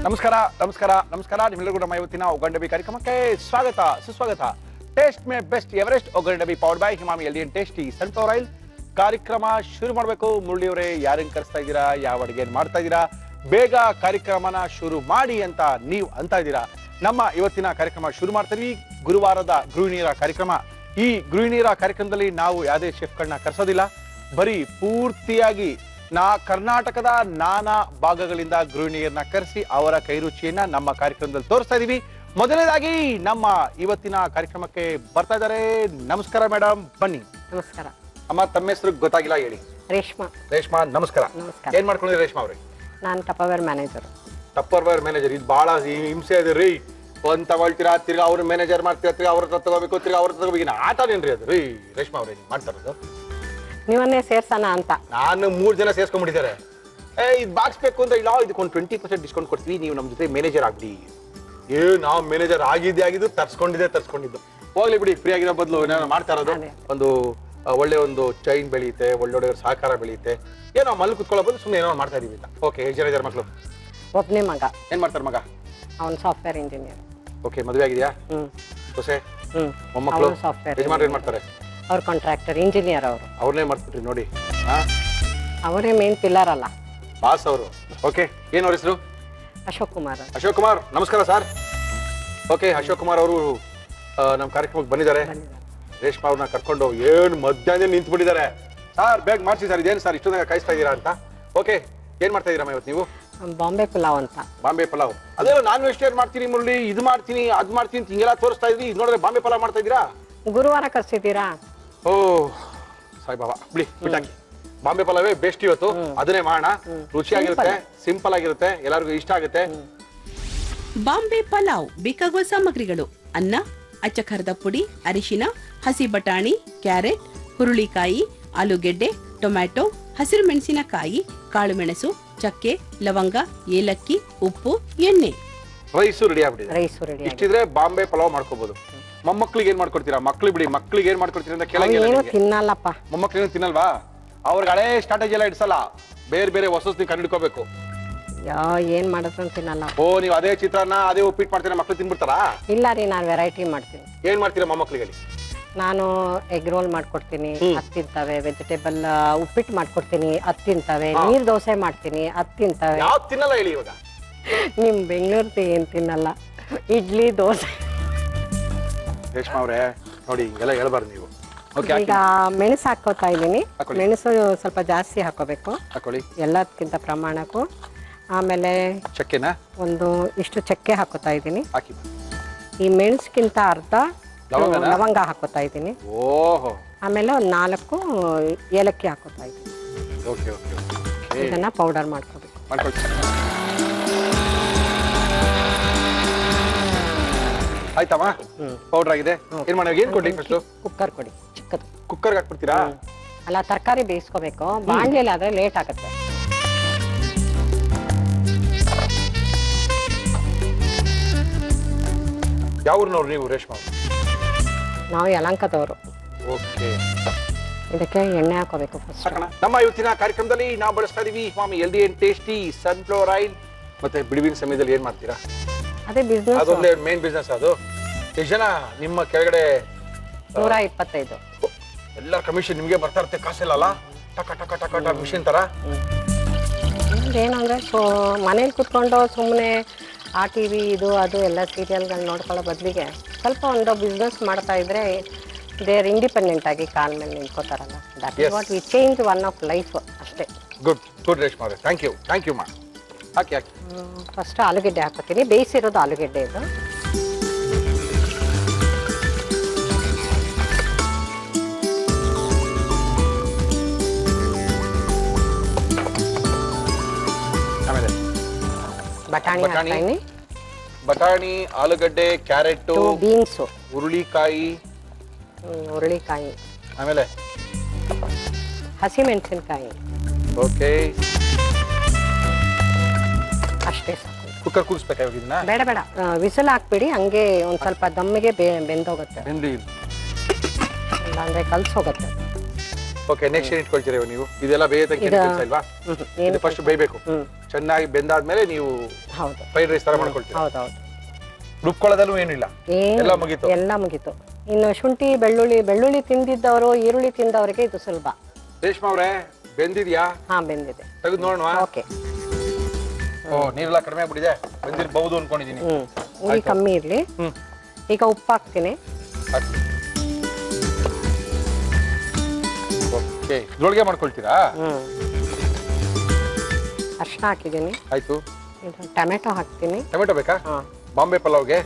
ನಮಸ್ಕಾರ ನಮಸ್ಕಾರ ನಮಸ್ಕಾರ ನಿಮ್ಮೆಲ್ಲರಿಗೂ ನಮ್ಮ ಇವತ್ತಿನ ಒಗ್ಗರಣೆ ಕಾರ್ಯಕ್ರಮಕ್ಕೆ ಸ್ವಾಗತ ಸುಸ್ವಾಗತ. ಟೇಸ್ಟ್ ಮೇ best Everest Oggarane powered by Himami healthy and tasty sunflower oil. ಕಾರ್ಯಕ್ರಮ ಶುರು ಮಾಡಬೇಕು. ಮುರಳಿಯವರೇ, ಯಾರನ್ನು ಕರೆಸ್ತಾ ಇದ್ದೀರಾ? ಯಾವ ಅಡುಗೆ ಮಾಡ್ತಾ ಇದ್ದೀರಾ? ಬೇಗ ಕಾರ್ಯಕ್ರಮನ ಶುರು ಮಾಡಿ ಅಂತ ನೀವು ಅಂತ ಇದ್ದೀರಾ. ನಮ್ಮ ಇವತ್ತಿನ ಕಾರ್ಯಕ್ರಮ ಶುರು ಮಾಡ್ತೀವಿ. ಗುರುವಾರದ ಗೃಹಿಣಿಯರ ಕಾರ್ಯಕ್ರಮ. ಈ ಗೃಹಿಣಿಯರ ಕಾರ್ಯಕ್ರಮದಲ್ಲಿ ನಾವು ಯಾವುದೇ ಶೆಫ್ಗಳನ್ನ ಕರೆಸೋದಿಲ್ಲ. ಬರೀ ಪೂರ್ತಿಯಾಗಿ ಕರ್ನಾಟಕದ ನಾನಾ ಭಾಗಗಳಿಂದ ಗೃಹಿಣಿಯರನ್ನ ಕರೆಸಿ ಅವರ ಕೈರುಚಿಯನ್ನ ನಮ್ಮ ಕಾರ್ಯಕ್ರಮದಲ್ಲಿ ತೋರಿಸ್ತಾ ಇದೀವಿ. ಮೊದಲನೇದಾಗಿ ನಮ್ಮ ಇವತ್ತಿನ ಕಾರ್ಯಕ್ರಮಕ್ಕೆ ಬರ್ತಾ ಇದ್ದಾರೆ. ನಮಸ್ಕಾರ ಮೇಡಮ್, ಬನ್ನಿ. ನಮಸ್ಕಾರ ಅಮ್ಮ, ತಮ್ಮ ಹೆಸರು ಗೊತ್ತಾಗಿಲ್ಲ, ಹೇಳಿ. ರೇಷ್ಮಾ. ರೇಷ್ಮಾ, ನಮಸ್ಕಾರ. ಏನ್ ಮಾಡ್ಕೊಂಡಿದ್ದೀರಿ ರೇಷ್ಮಾ ಅವ್ರೆ? ನಾನು ಟಪ್ಪರ್ವೇರ್ ಮ್ಯಾನೇಜರ್. ಟಪ್ಪರ್ವೇರ್ ಮ್ಯಾನೇಜರ್, ಇದು ಬಹಳ ಹಿಂಸೆ ಇದೆ ರೀ. ಒಂದ್ ತಗೊಳ್ತೀರಾ, ತಿರ್ಗಾ ಅವ್ರ ಮ್ಯಾನೇಜರ್ ಮಾಡ್ತೀರಾ, ತಿರ್ಗಾ ಅವ್ರ ತಗೋಬೇಕು, ತಿರ್ಗಾ ಅವ್ರ ತಗೋಬೇಕು. ಆಟನೇನ್ರಿ ಅದು ರೀ ರೇಷ್ಮಾ ಅವ್ರೆ ನೀವು ಮಾಡ್ತಾರದು? ನೀವನ್ನೇ ಸೇರ್ಸೋಣ ಅಂತ ನಾನು 3 ಜನ ಸೇರ್ಸ್ಕೊಂಡ್ಬಿಟ್ಟಿದ್ದಾರೆ. ಇದು ಬಾಕ್ಸ್ಬೇಕು ಅಂತ ಇಲ್ಲ, ಇದಕ್ಕೊಂದು 20% ಡಿಸ್ಕೌಂಟ್ ಕೊಡ್ತೀವಿ, ನೀವು ನಮ್ಮ ಜೊತೆ ಮ್ಯಾನೇಜರ್ ಆಗ್ಬಿಡಿ. ನಾವು ಮ್ಯಾನೇಜರ್ ಆಗಿದ್ದು ತರ್ಸ್ಕೊಂಡಿದ್ದು ಹೋಗ್ಲಿ ಬಿಡಿ. ಫ್ರೀ ಆಗಿರೋ ಬದಲು ಏನಾದ್ರು ಮಾಡ್ತಾ ಇರೋದು ಒಂದು ಒಳ್ಳೆ ಒಂದು ಚೈನ್ ಬೆಳೆಯುತ್ತೆ, ಒಳ್ಳೆ ಸಹಕಾರ ಬೆಳೆಯುತ್ತೆ. ಏನೋ ಮಲ್ ಕುತ್ಕೊಳ್ಳೋ ಬದಲು ಸುಮ್ಮನೆ ಏನೋ ಮಾಡ್ತಾ ಇದೀವಿ ಅಂತ. ಓಕೆ, ಎಷ್ಟು ಜನ ಇದ್ದಾರೆ ಮಕ್ಕಳು? ಒಬ್ಬನೇ ಮಗ. ಏನ್ ಮಾಡ್ತಾರೆ ಮಗ? ಅವನು ಸಾಫ್ಟ್ವೇರ್ ಇಂಜಿನಿಯರ್. ಓಕೆ, ಮದುವೆ ಆಗಿದೆಯಾ? ಸೊಸೆ? ಮೊಮ್ಮಕ್ಕಳು? ಸಾಫ್ಟ್ವೇರ್ ಯಜಮಾನ್ರು ಏನ್ ಮಾಡ್ತಾರೆ? ಅವ್ರು ಕಾಂಟ್ರಾಕ್ಟರ್ ಇಂಜಿನಿಯರ್. ಅವರು ಅವ್ರನ್ನೇ ಮಾಡ್ಬಿಟ್ರಿ ನೋಡಿ. ಅವರೇ ಮೇನ್ ಪಿಲ್ಲರ್ ಅಲ್ಲ, ಬಾಸ್ ಅವರು. ಓಕೆ, ಏನ್ ಅವ್ರ ಹೆಸರು? ಅಶೋಕ್ ಕುಮಾರ್. ಅಶೋಕ್ ಕುಮಾರ್, ನಮಸ್ಕಾರ ಸರ್. ಓಕೆ, ಅಶೋಕ್ ಕುಮಾರ್ ಅವರು ನಮ್ಮ ಕಾರ್ಯಕ್ರಮಕ್ಕೆ ಬಂದಿದ್ದಾರೆ. ರೇಷ್ಮಾ ಅವ್ರನ್ನ ಕರ್ಕೊಂಡು ಏನು ಮಧ್ಯಾಹ್ನ ನಿಂತ್ಬಿಟ್ಟಿದ್ದಾರೆ. ಸರ್ ಬೇಗ ಮಾಡಿಸಿ ಸರ್, ಇದೇನು ಸರ್ ಇಷ್ಟೊಂದಾಗ ಕಾಯಿಸ್ತಾ ಇದ್ದೀರಾ ಅಂತ. ಓಕೆ, ಏನ್ ಮಾಡ್ತಾ ಇದ್ದೀರಮ್ಮ ಇವತ್ತು ನೀವು? ಬಾಂಬೆ ಪಲಾವ್ ಅಂತ. ಬಾಂಬೆ ಪಲಾವ್, ಅದೇ ನಾನ್ ವೆಜಿಟೇರಿಯನ್ ಮಾಡ್ತೀನಿ ಮುರಳಿ, ಇದು ಮಾಡ್ತೀನಿ ಅದು ಮಾಡ್ತೀನಿ ಹಿಂಗೆಲ್ಲ ತೋರಿಸ್ತಾ ಇದ್ವಿ. ಇದು ನೋಡಿದ್ರೆ ಬಾಂಬೆ ಪಲಾವ್ ಮಾಡ್ತಾ ಇದ್ದೀರಾ? ಗುರುವಾರ ಕರ್ಸಿದ್ದೀರಾ? ಓ ಸಾಯಿಬಾಬಾ, ಬಿಡಿ ಬಿಟ್ಟಾಕಿ. ಬಾಂಬೆ ಪಲಾವೇ ಬೆಸ್ಟ್ ಇವತ್ತು, ಅದನ್ನೇ ಮಾಡೋಣ. ರುಚಿಯಾಗಿರುತ್ತೆ, ಸಿಂಪಲ್ ಆಗಿರುತ್ತೆ, ಎಲ್ಲರಿಗೂ ಇಷ್ಟ ಆಗುತ್ತೆ. ಬಾಂಬೆ ಪಲಾವ್ ಬೇಕಾಗುವ ಸಾಮಗ್ರಿಗಳು: ಅನ್ನ, ಅಚ್ಚ ಖಾರದ ಪುಡಿ, ಅರಿಶಿನ, ಹಸಿ ಬಟಾಣಿ, ಕ್ಯಾರೆಟ್, ಹುರುಳಿಕಾಯಿ, ಆಲೂಗೆಡ್ಡೆ, ಟೊಮ್ಯಾಟೊ, ಹಸಿರು ಮೆಣಸಿನಕಾಯಿ, ಕಾಳು ಮೆಣಸು, ಚಕ್ಕೆ, ಲವಂಗ, ಏಲಕ್ಕಿ, ಉಪ್ಪು, ಎಣ್ಣೆ. ರೈಸು ರೆಡಿ ಆಗ್ಬಿಟ್ಟಿದೆ. Rice ready. ಇಷ್ಟಿದ್ರೆ ಬಾಂಬೆ ಪಲಾವ್ ಮಾಡ್ಕೋಬಹುದು. ಮೊಮ್ಮಕ್ಳಿಗೆ ಏನ್ ಮಾಡ್ಕೊಡ್ತೀರಾ? ಮಕ್ಳಿಗೆ ಬಿಡಿ, ಮಕ್ಳಿಗೆ ಏನ್ ಮಾಡ್ಕೊಡ್ತೀರಾ ಅಂತ ಕೆಳಗೆ ತಿನ್ನಲ್ಲಪ್ಪ. ಮೊಮ್ಮಕ್ಳಿಗೆ ತಿನ್ನಲ್ವಾ? ಅವ್ರಿಗೆ ಹಳೆ ಸ್ಟ್ರಾಟಜಿ ಎಲ್ಲ ಇಡ್ಸಲ್ಲ, ಬೇರೆ ಬೇರೆ ಹೊಸ ನೀವು ಕಂಡಿಡ್ಕೋಬೇಕು. ಏನ್ ಮಾಡಿದ್ರು ತಿನ್ನಲ್ಲ. ಓ, ನೀವು ಅದೇ ಚಿತ್ರಾನ್ನ ಅದೇ ಉಪ್ಪಿಟ್ಟು ಮಾಡ್ತೀರಾ, ಮಕ್ಳು ತಿನ್ಬಿಡ್ತಾರಾ? ಇಲ್ಲ ರೀ, ನಾನು ವೆರೈಟಿ ಮಾಡ್ತೀನಿ. ಏನ್ ಮಾಡ್ತೀರಾ ಮೊಮ್ಮಕ್ಳಿಗೆ? ನಾನು ಎಗ್ ರೋಲ್ ಮಾಡ್ಕೊಡ್ತೀನಿ, ಅದು ತಿಂತವೆ. ವೆಜಿಟೇಬಲ್ ಉಪ್ಪಿಟ್ಟು ಮಾಡ್ಕೊಡ್ತೀನಿ, ಅದು ತಿಂತವೆ. ನೀರ್ ದೋಸೆ ಮಾಡ್ತೀನಿ, ಅದು ತಿಂತವೆ. ಯಾವ್ದು ತಿನ್ನಲ್ಲ ಹೇಳಿ ಇವಾಗ? ನಿಮ್ ಬೆಂಗಳೂರು ಏನ್ ತಿನ್ನಲ್ಲ, ಇಡ್ಲಿ ದೋಸೆ. ರೇಷ್ಮಾ ಅವ್ರೆ ನೋಡಿ, ಹಿಂಗೆಲ್ಲ ಹೇಳ್ಬಾರ್ದು ನೀವು. ಈಗ ಮೆಣಸು ಹಾಕೋತಾ ಇದ್ದೀನಿ. ಮೆಣಸು ಸ್ವಲ್ಪ ಜಾಸ್ತಿ ಹಾಕೋಬೇಕು, ಹಾಕೊಳ್ಳಿ ಎಲ್ಲದಕ್ಕಿಂತ ಪ್ರಮಾಣಕ್ಕೂ. ಆಮೇಲೆ ಚಕ್ಕೆನ ಒಂದು ಇಷ್ಟು ಚಕ್ಕೆ ಹಾಕೋತಾ ಇದ್ದೀನಿ. ಹಾಕಿ. ಈ ಮೆಣಸ್ಗಿಂತ ಅರ್ಧ ಲವಂಗ ಹಾಕೋತಾ ಇದ್ದೀನಿ. ಓಹೋ. ಆಮೇಲೆ ಒಂದು 4 ಏಲಕ್ಕಿ ಹಾಕೋತಾ ಇದ್ದೀನಿ. Okay okay okay. ಇದನ್ನ ಪೌಡರ್ ಮಾಡ್ಕೋಬೇಕು. ಆಯ್ತಮ್ಮ, ಪೌಡರ್ ಆಗಿದೆ. ಏನ್ ಮಾಡಿ, ಏನ್ ಕೊಡ್ಲಿ ಫಸ್ಟ್? ಕುಕ್ಕರ್ ಕೊಡಿ, ಚಿಕ್ಕದು. ಕುಕ್ಕರ್ಗೆ ಹಾಕ್ಬಿಡ್ತೀರಾ? ಅಲ್ಲ, ತರಕಾರಿ ಬೇಯಿಸ್ಕೋಬೇಕು. ಬಾಣಲೆಯಲ್ಲಿ ಆದ್ರೆ ಲೇಟ್ ಆಗುತ್ತೆ. ಯಾವ ಊರಿನವ್ರು ನೀವು ರೇಷ್ಮಾ? ನಾವು ಯಲಹಂಕದವರು. ಓಕೆ. ಇದಕ್ಕೆ ಎಣ್ಣೆ ಹಾಕೋಬೇಕು ಫಸ್ಟ್. ನಮ್ಮ ಇವತ್ತಿನ ಕಾರ್ಯಕ್ರಮದಲ್ಲಿ ನಾವು ಬಳಸ್ತಾ ಇದೀವಿ Himami healthy and tasty sunflower oil. ಮತ್ತೆ ಬಿಡುವಿನ ಸಮಯದಲ್ಲಿ ಏನ್ ಮಾಡ್ತೀರಾ? ಅದೇ ಬಿಸ್ನೆಸ್. ಅದೊಂದೇ ಮೇನ್ ಬಿಸ್ನೆಸ್. ಅದು ಎಷ್ಟು ಜನ ನಿಮ್ಮ ಕೆಳಗಡೆ? 125. ಎಲ್ಲ ಕಮಿಷನ್ ನಿಮ್ಗೆ ಬರ್ತಾ ಇರುತ್ತೆ, ಕಾಸಿಲ್ಲ? ಟಕ ಟಕ ಟಕ ಟಕ ಮಿಷಿನ್ ತರ. ಏನಂದ್ರೆ ಮನೇಲಿ ಕುತ್ಕೊಂಡು ಸುಮ್ಮನೆ ಆ ಟಿವಿ ಇದು ಅದು ಎಲ್ಲ ಸೀರಿಯಲ್ಗಳು ನೋಡ್ಕೊಳ್ಳೋ ಬದಲಿಗೆ ಸ್ವಲ್ಪ ಒಂದು ಬಿಸ್ನೆಸ್ ಮಾಡ್ತಾ ಇದ್ರೆ ದೇರ್ ಇಂಡಿಪೆಂಡೆಂಟ್ ಆಗಿ ಕಾಲ್ ಮೇಲೆ ನಿಂತ್ಕೋತಾರಲ್ಲ. That is what we change one of life ಅಷ್ಟೇ. ಗುಡ್ ರೇಷ್ಮಾ ಅವರೇ, ಥ್ಯಾಂಕ್ ಯು ಮಾ. ಹಾಕಿ. ಫಸ್ಟ್ ಆಲೂಗೆಡ್ಡೆ ಹಾಕೋತೀನಿ, ಬೇಯಿಸಿರೋದು ಆಲೂಗೆಡ್ಡೆ ಇದು. ಆಮೇಲೆ ಬಟಾಣಿ ಹಾಕ್ತೀನಿ. ಬಟಾಣಿ, ಆಲೂಗಡ್ಡೆ, ಕ್ಯಾರೆಟ್, ಬೀನ್ಸು, ಹುರುಳಿಕಾಯಿ, ಆಮೇಲೆ ಹಸಿಮೆಣಸಿನಕಾಯಿ. ಓಕೆ, ಅಷ್ಟೇ ಸಾಕು. ಕುಕ್ಕರ್ ಕೂರಿಸ್ಬೇಕಾಗಿ ಇದನ್ನ? ಬೇಡ ಬೇಡ, ವಿಸಲ್ ಹಾಕ್ಬಿಡಿ, ಹಂಗೆ ಒಂದ್ ಸ್ವಲ್ಪ ದಮ್ಮಿಗೆ ಬೆಂದೋಗುತ್ತೆ. ಇಲ್ಲಾಂದ್ರೆ ಕಲ್ಸೋಗುತ್ತೆ. ಓಕೆ ನೆಕ್ಸ್ಟ್ ಏನ್ ಇಟ್ಕೊಳ್ತೀರಿ ನೀವು ಇದೆಲ್ಲ ಬೇಯತಕ್ಕೆ ಕೆಲಸ ಇಲ್ವಾ ಇದು ಫಸ್ಟ್ ಬೇಯಬೇಕು ಚೆನ್ನಾಗಿ ಬೆಂದಾದ್ಮೇಲೆ ನೀವು ಹೌದು ಫ್ರೈಡ್ ರೈಸ್ ತರ ಮಾಡ್ಕೊಳ್ತೀರಿ ಹೌದೌದು ರುಬ್ಕೊಳ್ಳೋದಲ್ಲೂ ಏನಿಲ್ಲ ಎಲ್ಲ ಮುಗೀತು ಎಲ್ಲ ಮುಗೀತು ಇನ್ನು ಶುಂಠಿ ಬೆಳ್ಳುಳ್ಳಿ ತಿಂದಿದ್ದವರು ಈರುಳ್ಳಿ ತಿಂದವರಿಗೆ ಇದು ಸುಲಭ ರೇಷ್ಮಾ ಅವ್ರೆ ಬೆಂದಿದ್ಯಾ ಹಾ ಬೆಂದಿದೆ ತೆಗೆದು ನೋಡೋಣ ಓಕೆ ಓ ನೀರೆಲ್ಲ ಕಡಿಮೆ ಆಗ್ಬಿಟ್ಟಿದೆ ಬೆಂದಿರಬಹುದು ಅನ್ಕೊಂಡಿದೀನಿ ಉರಿ ಕಮ್ಮಿ ಇರ್ಲಿ ಈಗ ಉಪ್ಪು ಹಾಕ್ತೀನಿ ಓಕೆ ಜೋಳಿಗೆ ಮಾಡ್ಕೊಳ್ತೀರಾ ಅರ್ಶಿನ ಹಾಕಿದ್ದೀನಿ ಆಯ್ತು ಇದು ಟೊಮೆಟೊ ಹಾಕ್ತೀನಿ ಟೊಮೆಟೊ ಬೇಕಾ ಬಾಂಬೆ ಪಲಾವ್ಗೆ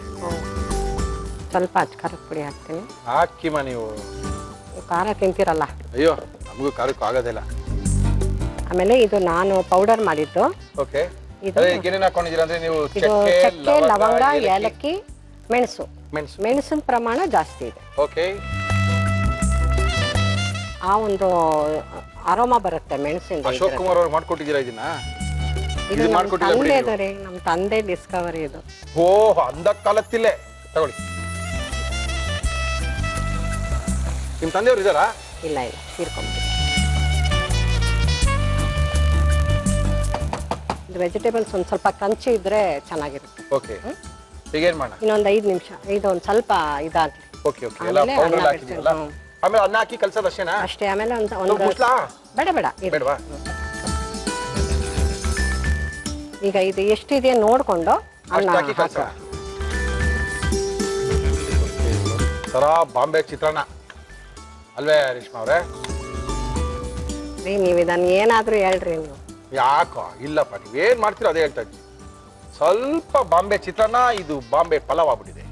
ಸ್ವಲ್ಪ ಅಚ್ಕಾರದ ಪುಡಿ ಹಾಕ್ತೀನಿ ಹಾಕಿಮ್ಮ ನೀವು ಖಾರ ತಿಂತೀರಲ್ಲ ಅಯ್ಯೋ ನಮಗೂ ಖಾರಕ್ಕೂ ಆಗೋದಿಲ್ಲ ಆಮೇಲೆ ಇದು ನಾನು ಪೌಡರ್ ಮಾಡಿದ್ದು ಓಕೆ ಇದು ಏನೇನು ಹಾಕೊಂಡಿದ್ದೀರಾ ಅಂದ್ರೆ ನೀವು ಇದು ಚಕ್ಕೆ ಲವಂಗ ಏಲಕ್ಕಿ ಮೆಣಸು ಮೆಣಸು ಮೆಣಸಿನ ಪ್ರಮಾಣ ಜಾಸ್ತಿ ಇದೆ ಓಕೆ ಆ ಒಂದು ಅರೋಮಾ ಬರುತ್ತೆ ಮೆಣಸಿಂದ ಅಶೋಕ್ ಕುಮಾರ್ ಅವ್ರು ಮಾಡ್ಕೊಟ್ಟಿದ್ದೀರಾ ಇದನ್ನ ಇದು ಇದು ನಮ್ಮ ಮಾಡ್ಕೊಟ್ಟಿಲ್ಲ ಬಿಡಿ ತಂದೆ ರೀ ನಮ್ಮ ತಂದೆ ಡಿಸ್ಕವರಿ ಇದು ಓ ಅಂದ ಕಾಲತ್ತಿಲ್ಲೇ ತಗೊಳ್ಳಿ ನಿಮ್ ತಂದೆಯವ್ರು ಇದ್ದಾರಾ ಇಲ್ಲ ತೀರ್ಕೊಂಡ್ಬಿಟ್ಟು ಇದು ವೆಜಿಟೇಬಲ್ಸ್ ಒಂದು ಸ್ವಲ್ಪ ಕ್ರಂಚಿ ಇದ್ರೆ ಚೆನ್ನಾಗಿರುತ್ತೆ ಓಕೆ ಈಗೇನ್ ಮಾಡೋಣ ಇನ್ನೊಂದು 5 ನಿಮಿಷ ಇದು ಒಂದು ಸ್ವಲ್ಪ ಇದಾಗಲಿ ಓಕೆ ಓಕೆ ಎಲ್ಲ ಆಮೇಲೆ ಪೌಡರ್ ಅನ್ನ ಹಾಕಿದ್ದೀರಲ್ಲ ಆಮೇಲೆ ಅನ್ನ ಹಾಕಿ ಕಲ್ಸೋದು ಅಷ್ಟೇನಾ ಅಷ್ಟೇ ಆಮೇಲೆ ಒಂದು ಮುಸ್ಲಾ ಬೇಡ ಇದು. ಬೇಡವಾ ಈಗ ಇದು ಎಷ್ಟಿದೆ ನೋಡ್ಕೊಂಡು ಅನ್ನ ಅಷ್ಟು ಹಾಕಿ ಕಲ್ಸೋಣ ತರ ಬಾಂಬೆ ಚಿತ್ರಾನ್ನ ಅಲ್ವೇ ರೇಷ್ಮಾ ಅವ್ರೆ ರೀ ನೀವು ಇದನ್ನ ಏನಾದ್ರೂ ಹೇಳ್ರಿ ನೀವು ಯಾಕೋ ಇಲ್ಲಪ್ಪ ನೀವೇನ್ ಮಾಡ್ತೀರೋ ಅದೇ ಹೇಳ್ತಾ ಇದ್ದೀನಿ ಸ್ವಲ್ಪ ಬಾಂಬೆ ಚಿತ್ರಾನ್ನ ಇದು ಬಾಂಬೆ ಪಲಾವ್ ಆಗ್ಬಿಟ್ಟಿದೆ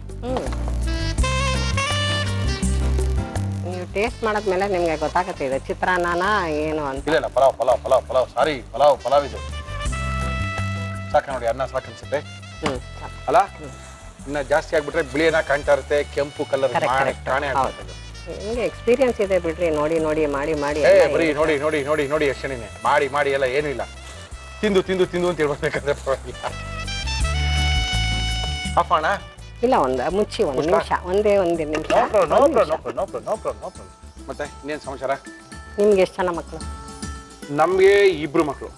ನೀವು ಟೇಸ್ಟ್ ಮಾಡಾದ್ಮೇಲೆ ನಿಮ್ಗೆ ಗೊತ್ತಾಗತ್ತೆ ಇದು ಚಿತ್ರಾನ್ನನ ಏನು ಅಂತ ಇಲ್ಲ ಪಲಾವ್ ಪಲಾವ್ ಪಲಾವ್ ಪಲಾವ್ ಸಾರಿ ಪಲಾವ್ ಪಲಾವ್ ಇದು ಸಾಕ ನೋಡಿ ಅನ್ನ ಸಾಕು ಅನ್ಸುತ್ತೆ ಸಾಕು. ಅಲ್ಲ ಇನ್ನ ಜಾಸ್ತಿ ಆಗ್ಬಿಟ್ರೆ ಬಿಳಿಯನ್ನ ಕಾಣ್ತಾ ಇರುತ್ತೆ ಕೆಂಪು ಕಲರ್ ಕಾಣೆ ಆಗ್ಬಿಡುತ್ತೆ ನಿಮ್ಗೆ ಎಕ್ಸ್ಪೀರಿಯನ್ಸ್ ಇದೆ ಬಿಡ್ರಿ ನೋಡಿ ಮಾಡಿ ಏ ಬರೀ ನೋಡಿ ನೋಡಿ ನೋಡಿ ನೋಡಿ ಅಷ್ಟೇನೆ ಮಾಡಿ ಮಾಡಿ ಎಲ್ಲ ಏನು ಇಲ್ಲ ತಿಂದು ತಿಂದು ತಿಂದು ಅಂತ ಹೇಳ್ಬೇಕಂದ್ರೆ ಪರವಾಗಿಲ್ಲ ಅಪ್ಪಣ ಇಲ್ಲ ಒಂದು ಮುಚ್ಚಿ ಒಂದು ನಿಮಿಷ ಒಂದು ನಿಮಿಷ ಮತ್ತೆ ಇನ್ನೇನು ಸಮಾಚಾರ ನಿಮ್ಗೆ ಎಷ್ಟು ಜನ ಮಕ್ಕಳು ನಮ್ಗೆ 2 ಮಕ್ಕಳು